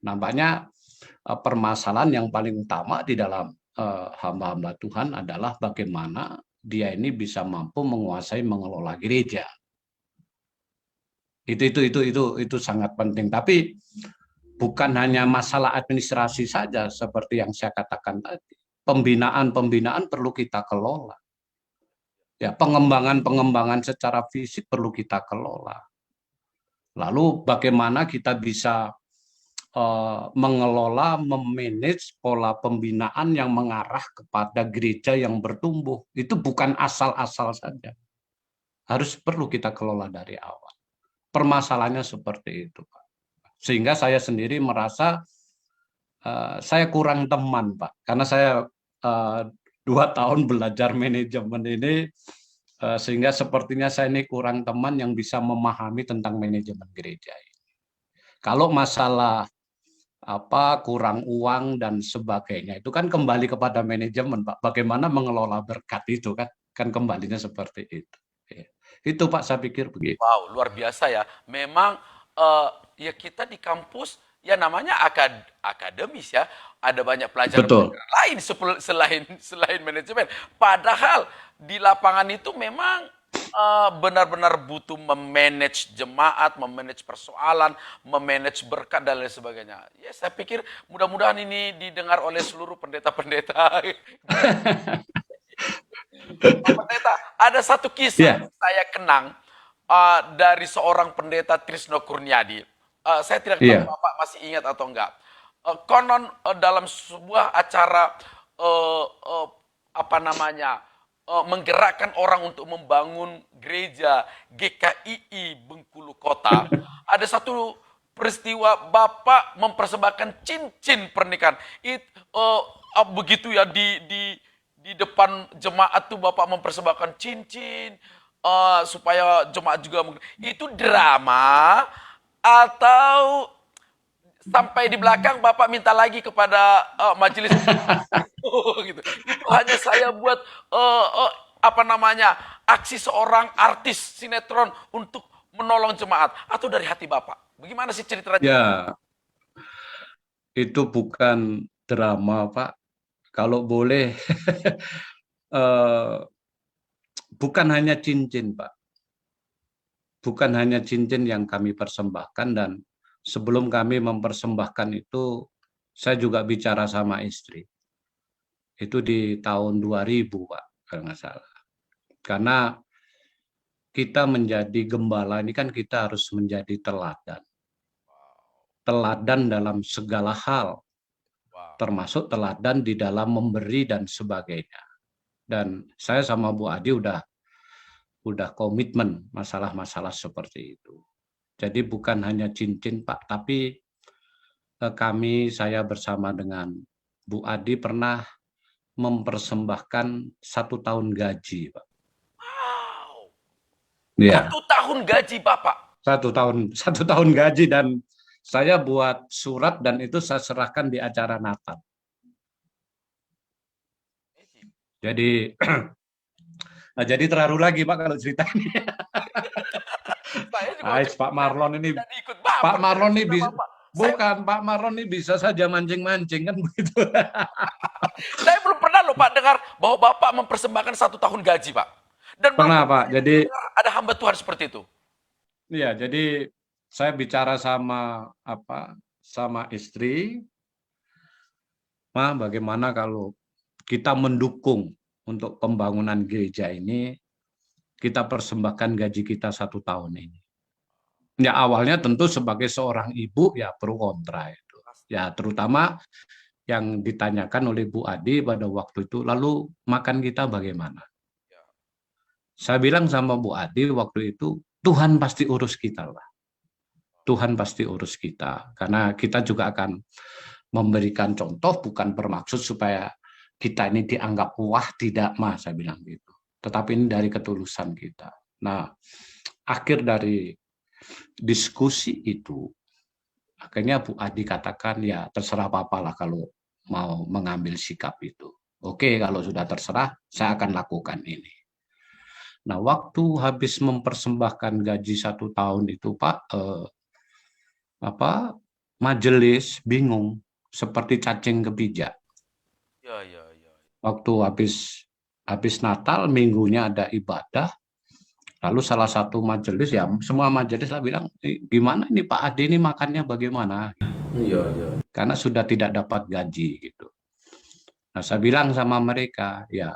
Nampaknya permasalahan yang paling utama di dalam hamba-hamba Tuhan adalah bagaimana dia ini bisa mampu menguasai mengelola gereja. Itu sangat penting. Tapi bukan hanya masalah administrasi saja seperti yang saya katakan tadi. Pembinaan perlu kita kelola. Ya, pengembangan secara fisik perlu kita kelola. Lalu bagaimana kita bisa mengelola, memanage pola pembinaan yang mengarah kepada gereja yang bertumbuh. Itu bukan asal-asal saja. Harus perlu kita kelola dari awal. Permasalahannya seperti itu, Pak. Sehingga saya sendiri merasa saya kurang teman, Pak. Karena saya 2 tahun belajar manajemen ini, sehingga sepertinya saya ini kurang teman yang bisa memahami tentang manajemen gereja ini. Kalau masalah kurang uang dan sebagainya, itu kan kembali kepada manajemen, Pak. Bagaimana mengelola berkat itu kan kembalinya seperti itu. Ya. Itu Pak, saya pikir begitu. Wow, luar biasa ya. Memang ya kita di kampus ya namanya akademis ya. Ada banyak Betul. pelajaran-pelajaran lain selain manajemen. Padahal di lapangan itu memang benar-benar butuh memanage jemaat, memanage persoalan, memanage berkat dan lain sebagainya. Ya, saya pikir mudah-mudahan ini didengar oleh seluruh pendeta-pendeta. Pak Pendeta, ada satu kisah Ya, yang saya kenang dari seorang pendeta Trisno Kurniadi. Saya tidak tahu iya. Bapak masih ingat atau enggak. Konon dalam sebuah acara apa namanya, menggerakkan orang untuk membangun gereja GKII Bengkulu Kota, ada satu peristiwa Bapak mempersembahkan cincin pernikahan. Begitu ya, di depan jemaat tuh Bapak mempersembahkan cincin supaya jemaat juga itu drama, atau sampai di belakang Bapak minta lagi kepada majelis gitu. Itu hanya saya buat apa namanya, aksi seorang artis sinetron untuk menolong jemaat, atau dari hati Bapak. Bagaimana sih ceritanya? Ya, itu bukan drama, Pak. Kalau boleh, bukan hanya cincin, Pak. bukan hanya cincin yang kami persembahkan, dan sebelum kami mempersembahkan itu saya juga bicara sama istri. Itu di tahun 2000, Pak, kalau nggak salah. Karena kita menjadi gembala ini kan kita harus menjadi teladan. Teladan dalam segala hal, Wow. termasuk teladan di dalam memberi dan sebagainya. Dan saya sama Bu Adi udah komitmen masalah-masalah seperti itu. Jadi bukan hanya cincin, Pak, tapi saya bersama dengan Bu Adi pernah mempersembahkan 1 tahun gaji, Pak. Wow. Iya, 1 tahun gaji Bapak. 1 tahun, 1 tahun gaji, dan saya buat surat dan itu saya serahkan di acara Natal. Jadi nah, jadi terharu lagi, Pak, kalau cerita ini. Saya juga Ais, Pak Marlon ini, dan ikut Bapak. Pak Marlon ini Cerita bisa, Bapak. bukan Pak Marlon ini bisa saja mancing-mancing kan begitu. Saya belum pernah loh Pak dengar bahwa Bapak mempersembahkan 1 tahun gaji Pak. Dan Pernah, Bapak Pak. Jadi ada hamba Tuhan seperti itu. iya, jadi saya bicara sama istri, Ma, bagaimana kalau kita mendukung untuk pembangunan gereja ini, kita persembahkan gaji kita 1 tahun ini. Ya awalnya tentu sebagai seorang ibu ya pro kontra itu. Ya terutama yang ditanyakan oleh Bu Adi pada waktu itu, lalu makan kita bagaimana? Saya bilang sama Bu Adi waktu itu, Tuhan pasti urus kita lah. Tuhan pasti urus kita, karena kita juga akan memberikan contoh, bukan bermaksud supaya kita ini dianggap wah, tidak, Mas, saya bilang gitu. Tetapi ini dari ketulusan kita. Nah, akhir dari diskusi itu, akhirnya Bu Adi katakan, ya terserah Papa lah kalau mau mengambil sikap itu. Oke, kalau sudah terserah, saya akan lakukan ini. Nah, waktu habis mempersembahkan gaji 1 tahun itu, Pak, majelis bingung seperti cacing kepijak. Ya. Waktu habis Natal, minggunya ada ibadah, lalu salah satu majelis, ya semua majelis lah bilang, gimana ini Pak Ade ini makannya bagaimana? Iya. Karena sudah tidak dapat gaji gitu. Nah, saya bilang sama mereka, ya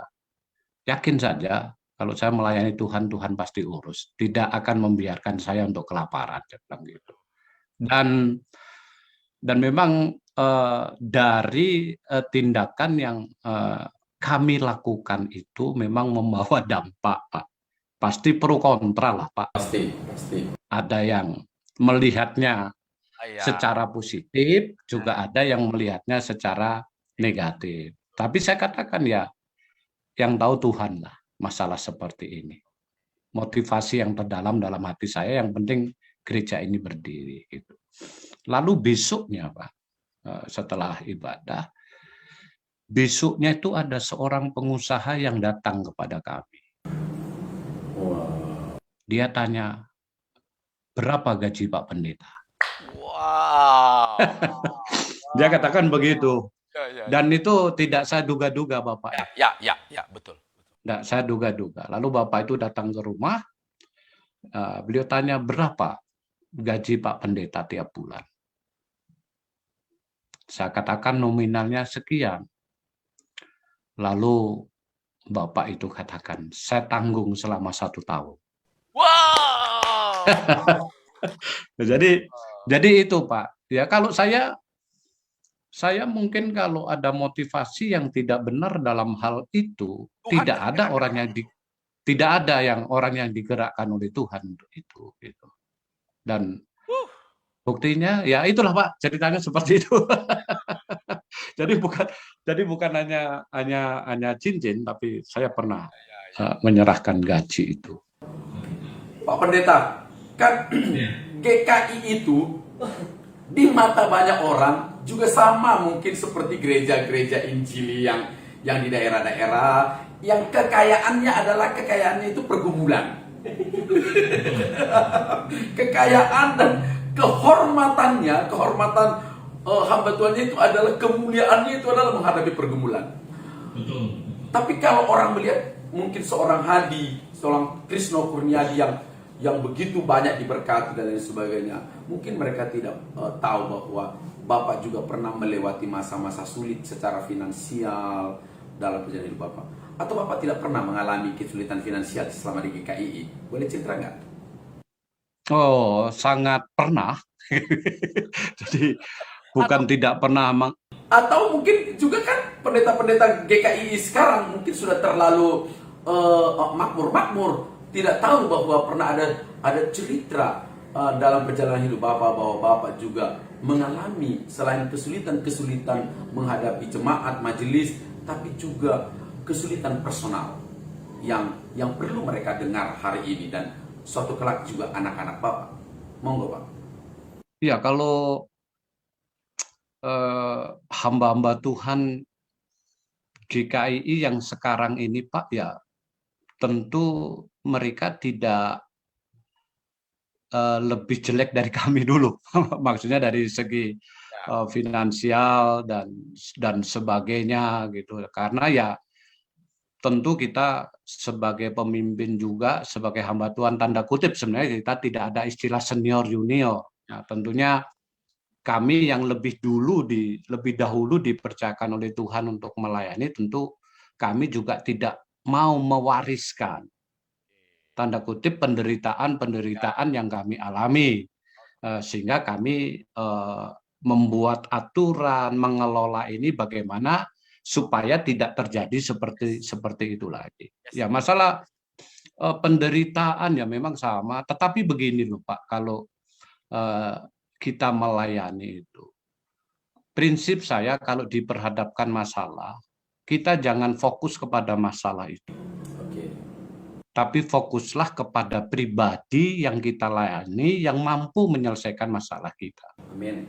yakin saja kalau saya melayani Tuhan, Tuhan pasti urus. Tidak akan membiarkan saya untuk kelaparan, saya bilang gitu. Dan memang dari tindakan yang kami lakukan itu memang membawa dampak, Pak. Pasti pro kontra lah, Pak. Pasti. Ada yang melihatnya secara positif, juga ada yang melihatnya secara negatif. Tapi saya katakan ya, yang tahu Tuhan lah masalah seperti ini. Motivasi yang terdalam dalam hati saya, yang penting gereja ini berdiri gitu. Lalu besoknya, Pak, setelah ibadah, besoknya itu ada seorang pengusaha yang datang kepada kami. Dia tanya, berapa gaji Pak Pendeta? Wow. Dia katakan begitu. Ya. Dan itu tidak saya duga-duga, Bapak. Ya, betul. Tidak saya duga-duga. Lalu Bapak itu datang ke rumah, beliau tanya, berapa gaji Pak Pendeta tiap bulan? Saya katakan nominalnya sekian. Lalu Bapak itu katakan, saya tanggung selama 1 tahun. Wow. Jadi itu, Pak. Ya kalau saya mungkin kalau ada motivasi yang tidak benar dalam hal itu, Tuhan tidak ada orang yang digerakkan oleh Tuhan untuk itu gitu. Dan buktinya ya itulah, Pak, ceritanya seperti itu. Jadi bukan hanya cincin, tapi saya pernah menyerahkan gaji itu. Pak Pendeta, kan GKI itu di mata banyak orang juga sama mungkin seperti gereja-gereja Injili yang di daerah-daerah yang kekayaannya adalah itu pergumulan. Kekayaan dan kehormatan hamba Tuhannya itu adalah kemuliaannya itu adalah menghadapi pergumulan. Betul. Tapi kalau orang melihat mungkin seorang Hadi, seorang Krisno Kurniadi yang yang begitu banyak diberkati dan lain sebagainya. Mungkin mereka tidak tahu bahwa Bapak juga pernah melewati masa-masa sulit secara finansial dalam perjalanan hidup Bapak. Atau Bapak tidak pernah mengalami kesulitan finansial selama di GKII? Boleh cerita nggak? Oh, sangat pernah. Jadi Atau, bukan tidak pernah. atau mungkin juga kan pendeta-pendeta GKII sekarang mungkin sudah terlalu makmur-makmur, tidak tahu bahwa pernah ada cerita dalam perjalanan hidup Bapak bahwa Bapak juga mengalami selain kesulitan-kesulitan menghadapi jemaat, majelis, tapi juga kesulitan personal yang perlu mereka dengar hari ini dan suatu kelak juga anak-anak Bapak. Monggo Pak. Ya, kalau hamba-hamba Tuhan GKII yang sekarang ini, Pak, ya tentu mereka tidak lebih jelek dari kami dulu. Maksudnya dari segi finansial dan sebagainya gitu. Karena ya tentu kita sebagai pemimpin juga, sebagai hamba Tuhan tanda kutip, sebenarnya kita tidak ada istilah senior junior. Nah, tentunya kami yang lebih dahulu dipercayakan oleh Tuhan untuk melayani, tentu kami juga tidak mau mewariskan tanda kutip penderitaan yang kami alami, sehingga kami membuat aturan mengelola ini bagaimana supaya tidak terjadi seperti itu lagi. Ya, masalah penderitaan ya memang sama, tetapi begini loh Pak, kalau kita melayani itu, prinsip saya kalau diperhadapkan masalah, kita jangan fokus kepada masalah itu, Oke. tapi fokuslah kepada pribadi yang kita layani yang mampu menyelesaikan masalah kita. Amin.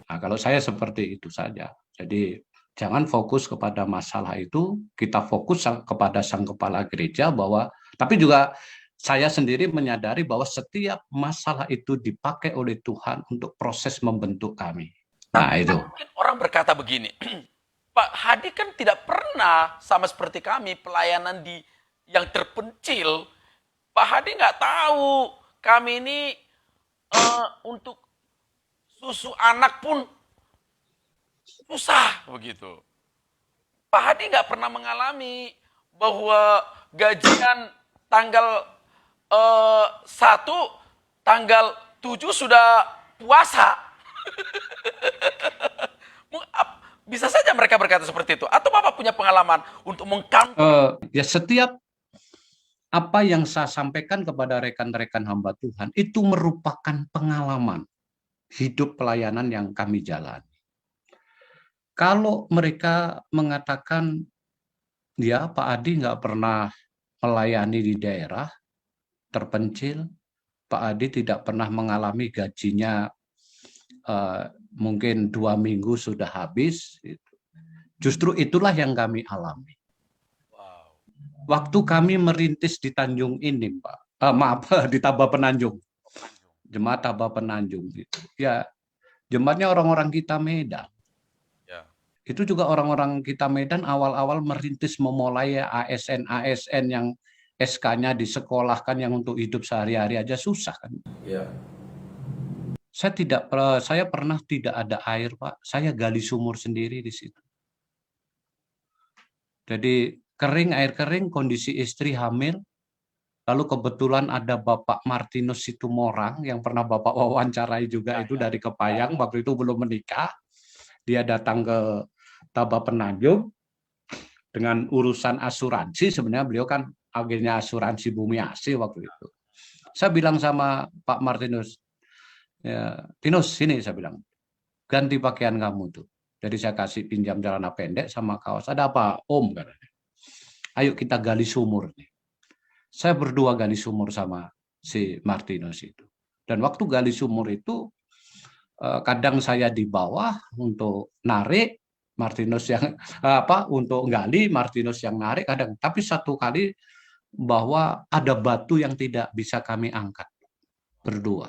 Nah, kalau saya seperti itu saja. Jadi jangan fokus kepada masalah itu, kita fokus kepada sang kepala gereja bahwa, tapi juga saya sendiri menyadari bahwa setiap masalah itu dipakai oleh Tuhan untuk proses membentuk kami. Nah, itu. Mungkin orang berkata begini, Pak Hadi kan tidak pernah sama seperti kami pelayanan di yang terpencil. Pak Hadi nggak tahu kami ini untuk susu anak pun susah begitu. Pak Hadi nggak pernah mengalami bahwa gajian tanggal 1, tanggal 7 sudah puasa. Bisa saja mereka berkata seperti itu. Atau Bapak punya pengalaman untuk mengcounter? Ya, setiap apa yang saya sampaikan kepada rekan-rekan hamba Tuhan itu merupakan pengalaman hidup pelayanan yang kami jalani. Kalau mereka mengatakan, ya Pak Adi nggak pernah melayani di daerah terpencil, Pak Adi tidak pernah mengalami gajinya mungkin 2 minggu sudah habis. Justru itulah yang kami alami. Waktu kami merintis di Tanjung ini, Pak, di Tabah Penanjung, jemaat Tabah Penanjung, gitu. Ya, jemaatnya orang-orang kita Medan. Itu juga orang-orang kita Medan awal-awal merintis memulai ASN yang SK-nya disekolahkan yang untuk hidup sehari-hari aja susah kan. Ya. Saya pernah tidak ada air, Pak. Saya gali sumur sendiri di situ. Jadi air kering, kondisi istri hamil. Lalu kebetulan ada Bapak Martinus Situmorang yang pernah Bapak wawancarai juga itu dari Kepayang, waktu itu belum menikah. Dia datang ke Tabah Penanjung dengan urusan asuransi, sebenarnya beliau kan agennya asuransi Bumi Asih waktu itu. Saya bilang sama Pak Martinus, ya, Tinus, sini saya bilang, ganti pakaian kamu tuh. Jadi saya kasih pinjam celana pendek sama kaos. Ada apa, Om? Katanya. Ayo kita gali sumur nih. Saya berdua gali sumur sama si Martinus itu. Dan waktu gali sumur itu, kadang saya di bawah untuk narik, Martinus yang untuk gali, Martinus yang narik kadang. Tapi satu kali bahwa ada batu yang tidak bisa kami angkat berdua.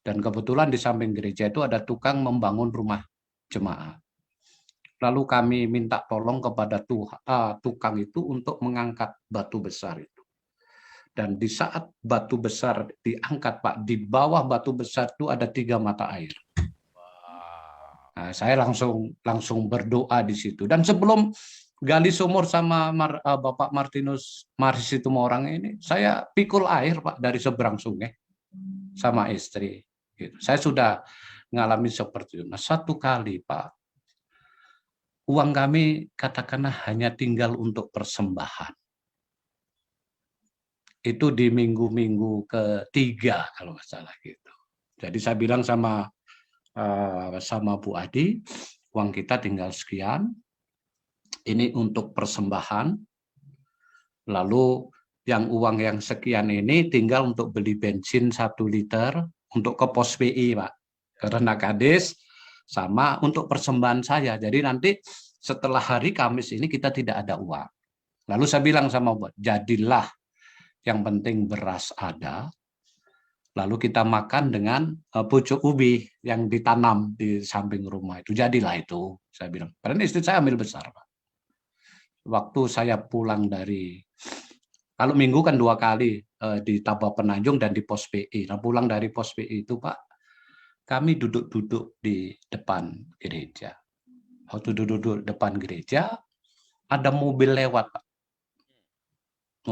Dan kebetulan di samping gereja itu ada tukang membangun rumah jemaat. Lalu kami minta tolong kepada tukang itu untuk mengangkat batu besar itu. Dan di saat batu besar diangkat, Pak, di bawah batu besar itu ada 3 mata air. Nah, saya langsung berdoa di situ. Dan sebelum gali sumur sama Bapak Martinus Maris itu orang ini, saya pikul air, Pak, dari seberang sungai sama istri. Gitu. Saya sudah mengalami seperti itu. Nah, satu kali, Pak, uang kami katakanlah hanya tinggal untuk persembahan. Itu di minggu-minggu ketiga kalau nggak salah gitu. Jadi saya bilang sama Bu Adi, uang kita tinggal sekian, ini untuk persembahan, lalu uang yang sekian ini tinggal untuk beli bensin 1 liter untuk ke pos PI, Pak, karena Kades, sama untuk persembahan saya. Jadi nanti setelah hari Kamis ini kita tidak ada uang. Lalu saya bilang sama Bu, jadilah, yang penting beras ada, lalu kita makan dengan pucuk ubi yang ditanam di samping rumah itu. Jadilah itu, saya bilang. Karena istri saya ambil besar, Pak. Waktu saya pulang kalau minggu kan 2 kali di Tabah Penanjung dan di pos PI. Nah, pulang dari pos PI itu, Pak, kami duduk-duduk di depan gereja. Waktu duduk depan gereja, ada mobil lewat, Pak.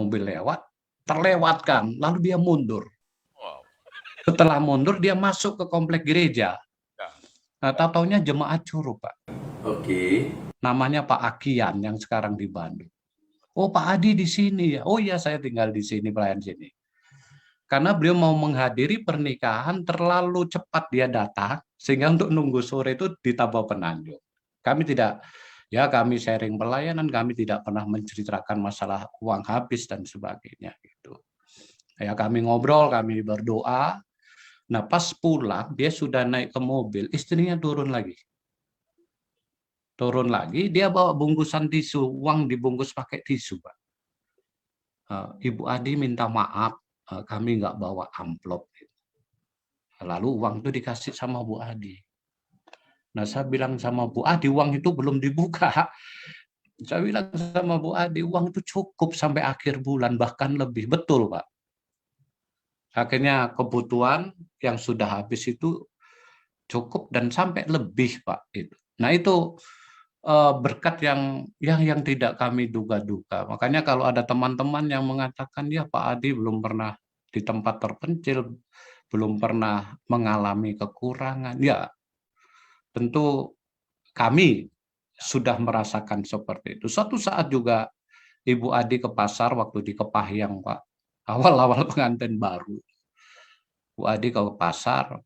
Mobil lewat, terlewatkan, lalu dia mundur. Setelah mundur, dia masuk ke komplek gereja. Nah, tahu-taunya jemaat Curug, Pak. Oke. Namanya Pak Akian yang sekarang di Bandung. Oh, Pak Adi di sini ya. Oh iya, saya tinggal di sini, pelayan sini. Karena beliau mau menghadiri pernikahan, terlalu cepat dia datang, sehingga untuk nunggu sore itu di Tabah Penanjung. Kami sharing pelayanan, kami tidak pernah menceritakan masalah uang habis dan sebagainya. Gitu. Ya, kami ngobrol, kami berdoa. Nah, pas pulang, dia sudah naik ke mobil, istrinya turun lagi. Dia bawa bungkusan tisu, uang dibungkus pakai tisu, Pak. Ibu Adi minta maaf, kami nggak bawa amplop. Lalu uang itu dikasih sama Bu Adi. Nah, saya bilang sama Bu Adi, uang itu belum dibuka. Saya bilang sama Bu Adi, uang itu cukup sampai akhir bulan, bahkan lebih. Betul, Pak. Akhirnya kebutuhan yang sudah habis itu cukup dan sampai lebih, Pak. Nah, itu berkat yang tidak kami duga-duga. Makanya kalau ada teman-teman yang mengatakan, ya Pak Adi belum pernah di tempat terpencil, belum pernah mengalami kekurangan, ya tentu kami sudah merasakan seperti itu. Suatu saat juga Ibu Adi ke pasar waktu di Kepahyang, Pak. Awal-awal pengantin baru. Bu Adi ke pasar,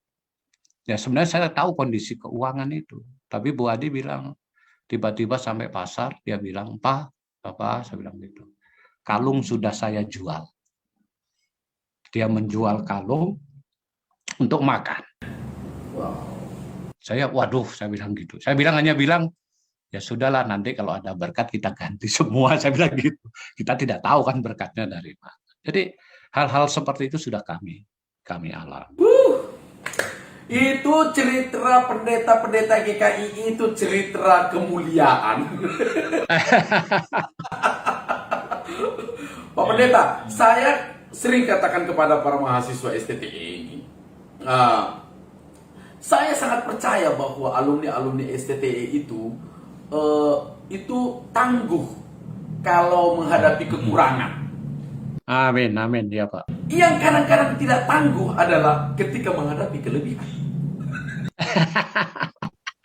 ya sebenarnya saya tahu kondisi keuangan itu. Tapi Bu Adi bilang, tiba-tiba sampai pasar, dia bilang, Pak, Bapak, saya bilang gitu, kalung sudah saya jual. Dia menjual kalung untuk makan. Saya, waduh, saya bilang gitu. Saya hanya bilang, ya sudahlah, nanti kalau ada berkat kita ganti semua. Saya bilang gitu. Kita tidak tahu kan berkatnya dari mana. Jadi hal-hal seperti itu sudah kami alami. Itu cerita pendeta-pendeta GKI, itu cerita kemuliaan. Pak Pendeta, saya sering katakan kepada para mahasiswa STTE ini, saya sangat percaya bahwa alumni-alumni STTE itu tangguh kalau menghadapi kekurangan. Amin, amin, ya Pak. Yang kadang-kadang tidak tangguh adalah ketika menghadapi kelebihan.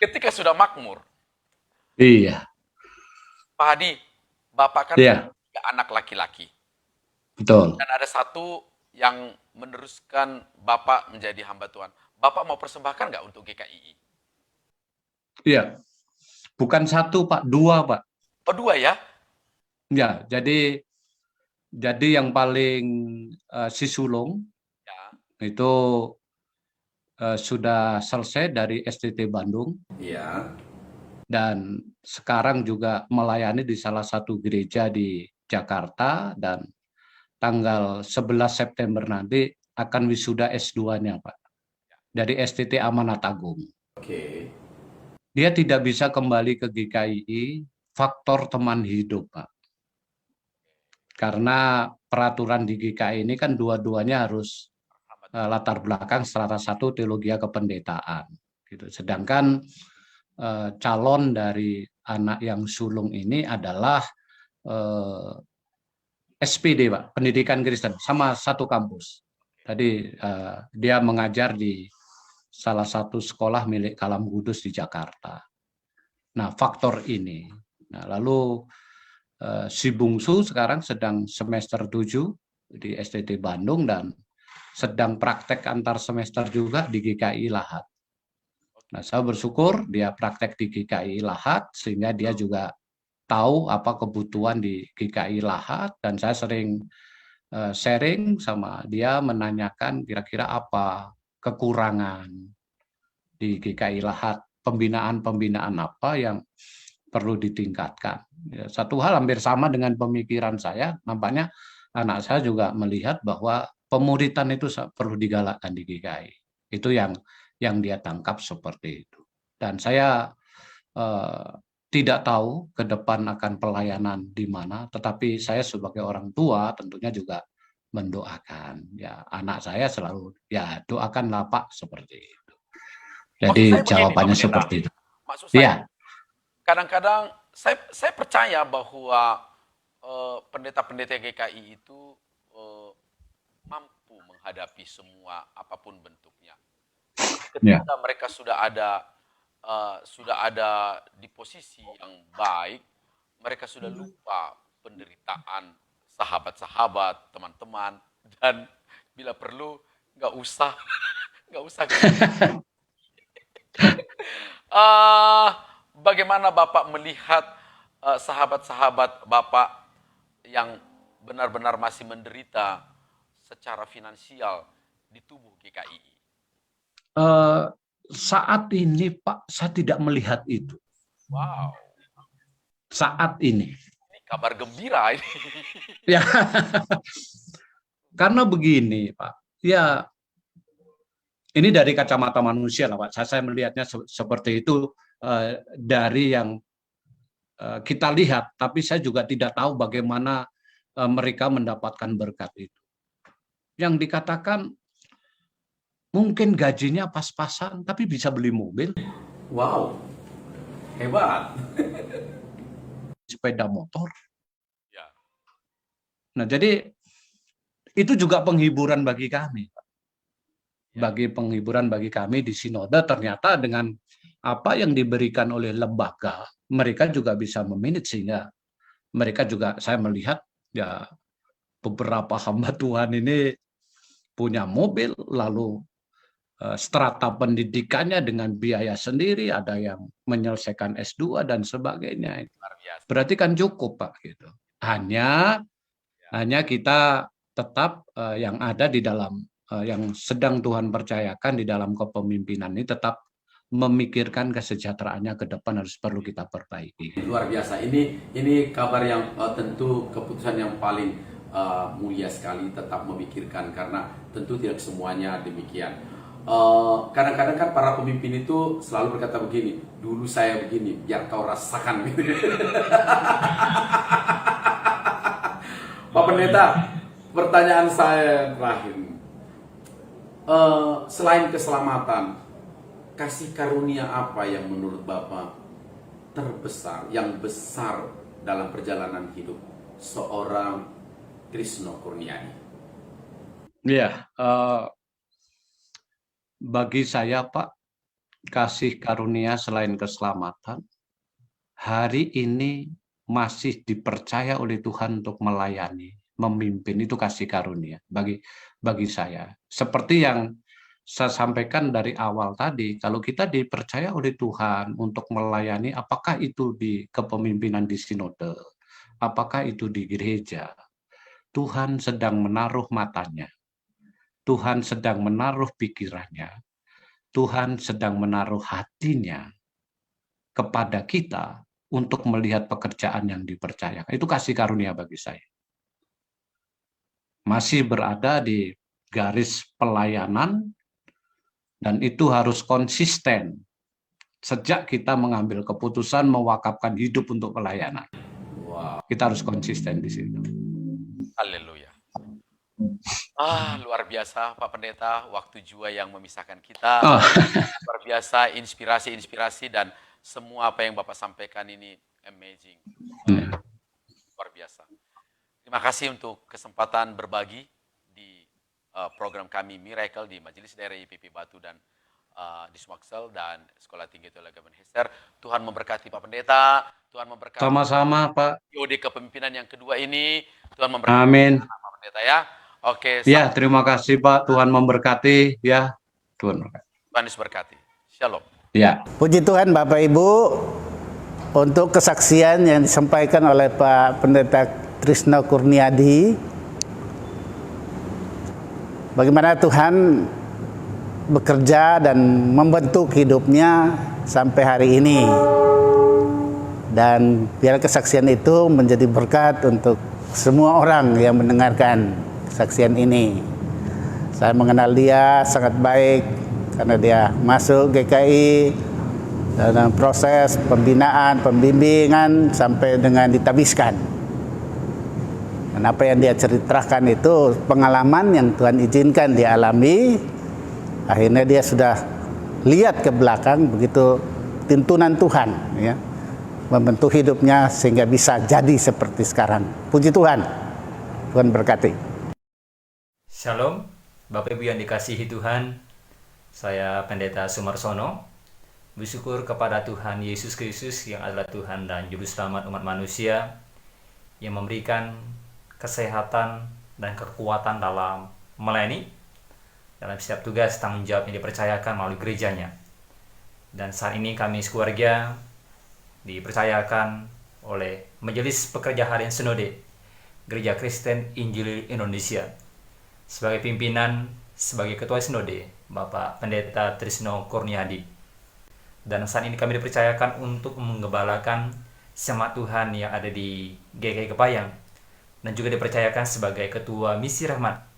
Ketika sudah makmur. Iya. Pak Hadi, Bapak kan Iya. 3 anak laki-laki. Betul. Dan ada satu yang meneruskan Bapak menjadi hamba Tuhan. Bapak mau persembahkan nggak untuk GKI? Iya. Bukan 1, Pak, 2, Pak. Oh, 2 ya? Ya, jadi yang paling si sulung Ya. itu sudah selesai dari STT Bandung. Iya. Dan sekarang juga melayani di salah satu gereja di Jakarta, dan tanggal 11 September nanti akan wisuda S2-nya, Pak. Dari STT Amanat Agung. Oke. Dia tidak bisa kembali ke GKI, faktor teman hidup, Pak. Karena peraturan di GKI ini kan dua-duanya harus latar belakang strata 1 teologi kependetaan. Gitu. Sedangkan calon dari anak yang sulung ini adalah SPD, Pak, Pendidikan Kristen, sama satu kampus. Tadi dia mengajar di salah satu sekolah milik Kalam Kudus di Jakarta. Nah, faktor ini. Nah, lalu si bungsu sekarang sedang semester 7 di STT Bandung dan sedang praktek antar semester juga di GKI Lahat. Nah, saya bersyukur dia praktek di GKI Lahat sehingga dia juga tahu apa kebutuhan di GKI Lahat, dan saya sering sharing sama dia menanyakan kira-kira apa kekurangan di GKI Lahat, pembinaan-pembinaan apa yang perlu ditingkatkan. Ya, satu hal hampir sama dengan pemikiran saya, nampaknya anak saya juga melihat bahwa pemuritan itu perlu digalakkan di GKI. Itu yang dia tangkap seperti itu. Dan saya tidak tahu ke depan akan pelayanan di mana, tetapi saya sebagai orang tua tentunya juga mendoakan. Ya, anak saya selalu ya doakanlah Pak seperti itu. Jadi Maksud saya begini, jawabannya Pak Pendeta. seperti itu. Maksud saya, Ya, kadang-kadang saya percaya bahwa pendeta-pendeta GKI itu mampu menghadapi semua apapun bentuknya. ya. Ketika mereka sudah ada di posisi yang baik, mereka sudah lupa penderitaan sahabat-sahabat, teman-teman, dan bila perlu nggak usah bagaimana Bapak melihat sahabat-sahabat Bapak yang benar-benar masih menderita secara finansial di tubuh GKI? Saat ini Pak, saya tidak melihat itu. Wow, Saat ini. ini kabar gembira ini. Ya, karena begini Pak, ya ini dari kacamata manusia lah Pak. Saya melihatnya seperti itu dari yang kita lihat, tapi saya juga tidak tahu bagaimana mereka mendapatkan berkat itu. Yang dikatakan mungkin gajinya pas-pasan, tapi bisa beli mobil. Wow, hebat. Sepeda motor. Ya. Nah, jadi itu juga penghiburan bagi kami. Bagi penghiburan bagi kami di Sinode, ternyata dengan apa yang diberikan oleh lembaga, mereka juga bisa memanage, sehingga mereka juga, saya melihat ya beberapa hamba Tuhan ini punya mobil, lalu strata pendidikannya dengan biaya sendiri, ada yang menyelesaikan S2 dan sebagainya. Berarti kan cukup Pak gitu. Hanya kita tetap yang ada di dalam yang sedang Tuhan percayakan di dalam kepemimpinan ini tetap memikirkan kesejahteraannya ke depan harus perlu kita perbaiki. Luar biasa. Ini kabar yang tentu keputusan yang paling mulia sekali, tetap memikirkan, karena tentu tidak semuanya demikian. Kadang-kadang kan para pemimpin itu selalu berkata begini, dulu saya begini, biar kau rasakan gitu. Pak Pendeta, pertanyaan saya terakhir, selain keselamatan, kasih karunia apa yang menurut Bapak terbesar, yang besar dalam perjalanan hidup seorang Trisno Kurniadi? Ya, bagi saya Pak, kasih karunia selain keselamatan, hari ini masih dipercaya oleh Tuhan untuk melayani, memimpin, itu kasih karunia bagi saya. Seperti yang saya sampaikan dari awal tadi, kalau kita dipercaya oleh Tuhan untuk melayani, apakah itu di kepemimpinan di sinode, apakah itu di gereja, Tuhan sedang menaruh matanya, Tuhan sedang menaruh pikirannya, Tuhan sedang menaruh hatinya kepada kita untuk melihat pekerjaan yang dipercayakan. Itu kasih karunia bagi saya. Masih berada di garis pelayanan, dan itu harus konsisten sejak kita mengambil keputusan mewakafkan hidup untuk pelayanan. Wow. Kita harus konsisten di situ. Haleluya. Luar biasa Pak Pendeta, waktu jua yang memisahkan kita. Oh, Luar biasa inspirasi-inspirasi dan semua apa yang Bapak sampaikan ini amazing. Luar biasa. Terima kasih untuk kesempatan berbagi di program kami Miracle di Majelis Daerah IPP Batu dan di Sumaksel dan Sekolah Tinggi Teologi Hester. Tuhan memberkati Pak Pendeta, Tuhan memberkati sama-sama, Pak. periode kepemimpinan yang kedua ini. Tuhan memberkati Amin. Pak Pendeta ya. Oke, Ya, terima kasih, Pak. Tuhan memberkati. Ya, Tuhan memberkati. Tuhan Yesus berkati. Shalom. Ya. Puji Tuhan Bapak Ibu untuk kesaksian yang disampaikan oleh Pak Pendeta Trisno Kurniadi. Bagaimana Tuhan bekerja dan membentuk hidupnya sampai hari ini. Dan biar kesaksian itu menjadi berkat untuk semua orang yang mendengarkan kesaksian ini. Saya mengenal dia sangat baik karena dia masuk GKI dalam proses pembinaan, pembimbingan sampai dengan ditabiskan. Dan apa yang dia ceritakan itu pengalaman yang Tuhan izinkan dia alami. Akhirnya dia sudah lihat ke belakang begitu tuntunan Tuhan, ya, membentuk hidupnya sehingga bisa jadi seperti sekarang. Puji Tuhan. Tuhan berkati. Shalom, Bapak Ibu yang dikasihi Tuhan. Saya Pendeta Sumarsono. Bersyukur kepada Tuhan Yesus Kristus yang adalah Tuhan dan Juru Selamat umat manusia yang memberikan kesehatan dan kekuatan dalam melayani dalam setiap tugas tanggung jawab yang dipercayakan melalui gerejanya. Dan saat ini kami sekeluarga dipercayakan oleh Majelis Pekerja Harian Sinode Gereja Kristen Injili Indonesia sebagai pimpinan, sebagai Ketua Sinode Bapak Pendeta Trisno Kurniadi. Dan saat ini kami dipercayakan untuk menggembalakan Jemaat Tuhan yang ada di GKI Kepayang dan juga dipercayakan sebagai Ketua Misi Rahmat.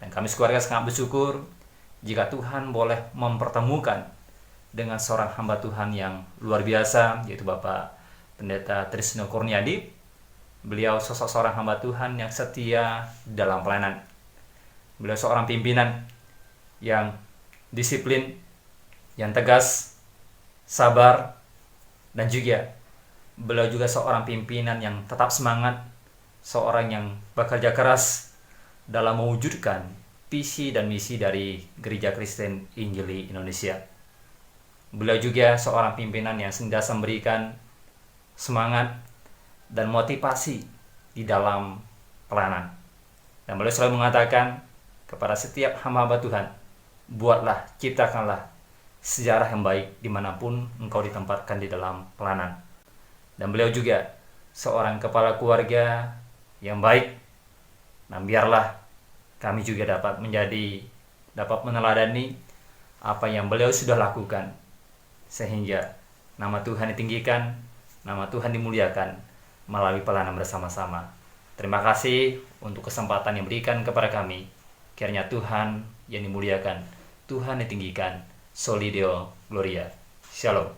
Dan kami sekeluarga sangat bersyukur jika Tuhan boleh mempertemukan dengan seorang hamba Tuhan yang luar biasa, yaitu Bapak Pendeta Trisno Kurniadi. Beliau sosok seorang hamba Tuhan yang setia dalam pelayanan. Beliau seorang pimpinan yang disiplin, yang tegas, sabar, dan juga beliau juga seorang pimpinan yang tetap semangat, seorang yang bekerja keras dalam mewujudkan visi dan misi dari Gereja Kristen Injili Indonesia. Beliau juga seorang pimpinan yang senantiasa memberikan semangat dan motivasi di dalam pelayanan. Dan beliau selalu mengatakan kepada setiap hamba-hamba Tuhan, buatlah, ciptakanlah sejarah yang baik dimanapun engkau ditempatkan di dalam pelayanan. Dan beliau juga seorang kepala keluarga yang baik. Nah, biarlah kami juga dapat meneladani apa yang beliau sudah lakukan, sehingga nama Tuhan ditinggikan, nama Tuhan dimuliakan melalui pelayanan bersama-sama. Terima kasih untuk kesempatan yang diberikan kepada kami. Kiranya Tuhan yang dimuliakan, Tuhan ditinggikan. Soli Deo Gloria. Shalom.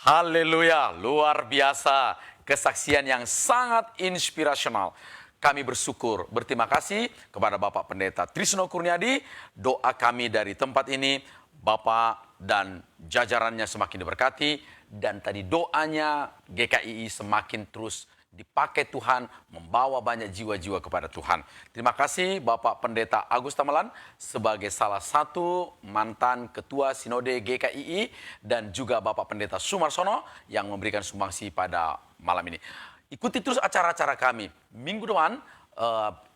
Haleluya, luar biasa. Kesaksian yang sangat inspirasional. Kami bersyukur, berterima kasih kepada Bapak Pendeta Trisno Kurniadi. Doa kami dari tempat ini, Bapak dan jajarannya semakin diberkati. Dan tadi doanya GKII semakin terus dipakai Tuhan, membawa banyak jiwa-jiwa kepada Tuhan. Terima kasih Bapak Pendeta Agus Tamalan sebagai salah satu mantan Ketua Sinode GKII dan juga Bapak Pendeta Sumarsono yang memberikan sumbangsi pada malam ini. Ikuti terus acara-acara kami. Minggu depan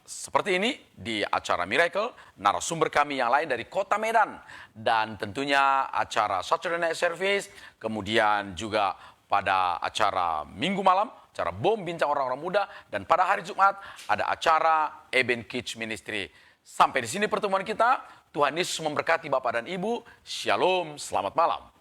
seperti ini di acara Miracle, narasumber kami yang lain dari Kota Medan dan tentunya acara Saturday Night Service, kemudian juga pada acara Minggu malam, acara Bom Bincang Orang-Orang Muda, dan pada hari Jumat ada acara Eben Kids Ministry. Sampai di sini pertemuan kita. Tuhan Yesus memberkati Bapak dan Ibu. Shalom, selamat malam.